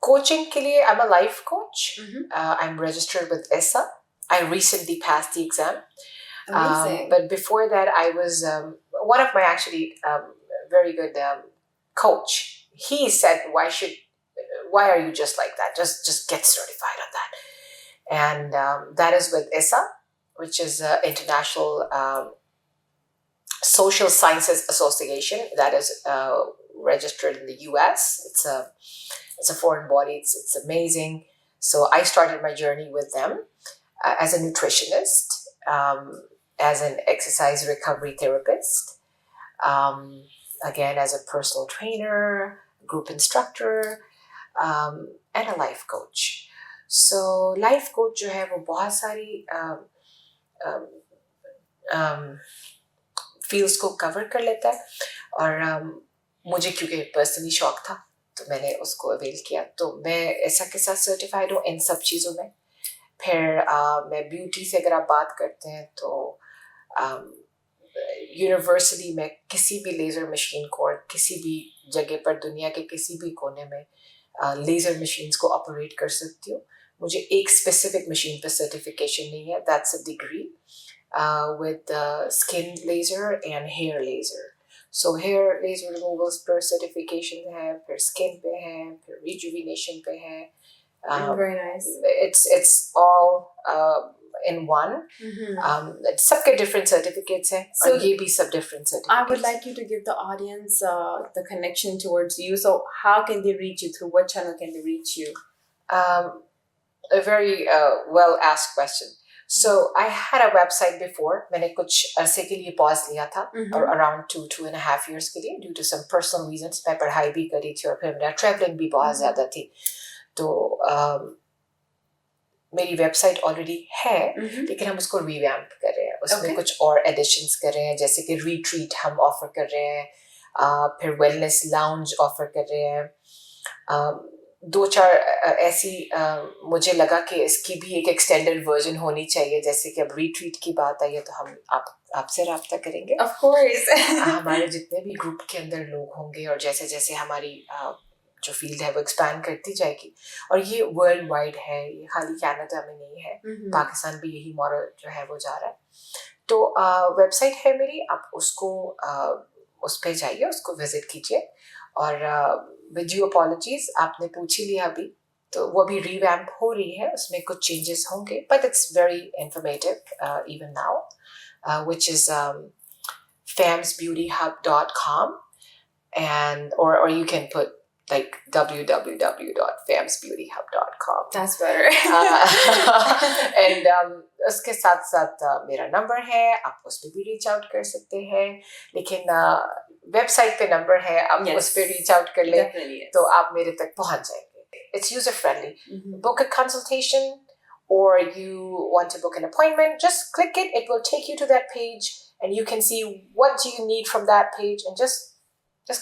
coaching ke liye, I'm a life coach. I'm registered with ESSA. I recently passed the exam. Amazing. But before that, I was one of my actually very good coach. He said, why are you just like that? Just get certified on that. And that is with ESSA, which is International Social Sciences Association, that is registered in the US. It's a foreign body. It's amazing. So I started my journey with them as a nutritionist, as an exercise recovery therapist, again as a personal trainer, group instructor, and a life coach. So life coach जो है वो बहुत सारी fields को cover कर लेता है, और मुझे क्योंकि personally शौक था तो मैंने उसको avail किया, तो मैं ऐसा के साथ certified हूँ इन सब चीज़ों में. फिर मैं beauty से अगर आप बात करते हैं तो यूनिवर्सली में किसी भी लेज़र मशीन को और किसी भी जगह पर दुनिया के किसी भी कोने में लेज़र मशीन्स को ऑपरेट कर सकती हूँ. मुझे एक स्पेसिफिक मशीन पर सर्टिफिकेशन नहीं है. That's a degree with skin laser and hair laser. So hair laser removals per certification है, फिर skin पे है, फिर rejuvenation पे है. Very nice. It's all in one. सबके different certificates हैं, So और ये भी सब different certificates. I would like you to give the audience the connection towards you. So how can they reach you? Through what channel can they reach you? A very well asked question. So I had a website before. मैंने कुछ अरसे के लिए pause लिया था, or around 2.5 years के लिए, due to some personal reasons. मैं पढ़ाई भी करी थी और फिर मेरा traveling भी बहुत ज़्यादा थी. तो मेरी वेबसाइट ऑलरेडी है, लेकिन हम उसको रिवैम्प कर रहे हैं. उसमें कुछ और एडिशंस कर रहे हैं, जैसे कि रिट्रीट हम ऑफर कर रहे हैं, फिर वेलनेस लाउंज ऑफर कर रहे हैं. 2-4 ऐसी मुझे लगा कि इसकी भी एक एक्सटेंडेड वर्जन होनी चाहिए. जैसे कि अब रिट्रीट की बात आई है तो हम आपसे राब्ता करेंगे. Of course. हमारे जितने भी ग्रुप के अंदर लोग होंगे, और जैसे जैसे हमारी जो फील्ड है वो एक्सपैंड करती जाएगी, और ये वर्ल्ड वाइड है, ये खाली कनाडा में नहीं है. पाकिस्तान भी यही मॉडल जो है वो जा रहा है. तो वेबसाइट है मेरी, आप उसको उस पर जाइए, उसको विजिट कीजिए. और विद ड्यू अपॉलॉजीज, आपने पूछ ही लिया अभी, तो वो भी रिवैम्प हो रही है, उसमें कुछ चेंजेस होंगे, but it's very informative even now, which is famsbeautyhub.com. and or you can put like www.famsbeautyhub.com. That's better. And उसके साथ साथ मेरा नंबर है, आप उस पे भी रीच आउट कर सकते हैं, लेकिन वेबसाइट पे नंबर है, आप उस पे रीच आउट कर ले तो आप मेरे तक पहुंच जाएंगे. It's user friendly. Book a consultation or you want to book an appointment, just click it. It will take you to that page and you can see what do you need from that page and just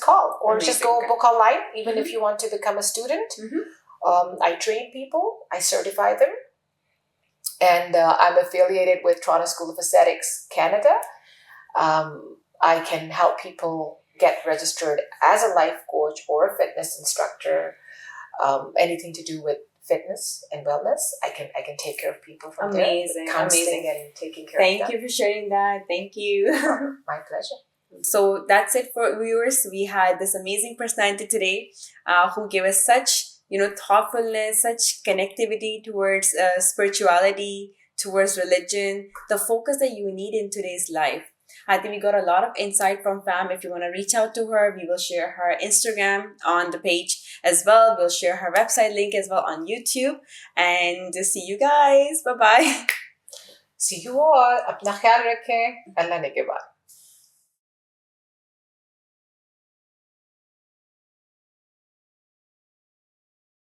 call or just go book online, even if you want to become a student. I train people, I certify them, and I'm affiliated with Toronto School of Aesthetics Canada. I can help people get registered as a life coach or a fitness instructor, anything to do with fitness and wellness. I can take care of people from amazing, there, counseling amazing. and taking care of them. Thank you for sharing that. Thank you. My pleasure. So that's it for viewers. We had this amazing personality today who gave us such, thoughtfulness, such connectivity towards spirituality, towards religion, the focus that you need in today's life. I think we got a lot of insight from Fam. If you want to reach out to her, we will share her Instagram on the page as well. We'll share her website link as well on YouTube. And see you guys. Bye-bye. See you all. Apna khayal rakhein. Allah ne ke baad.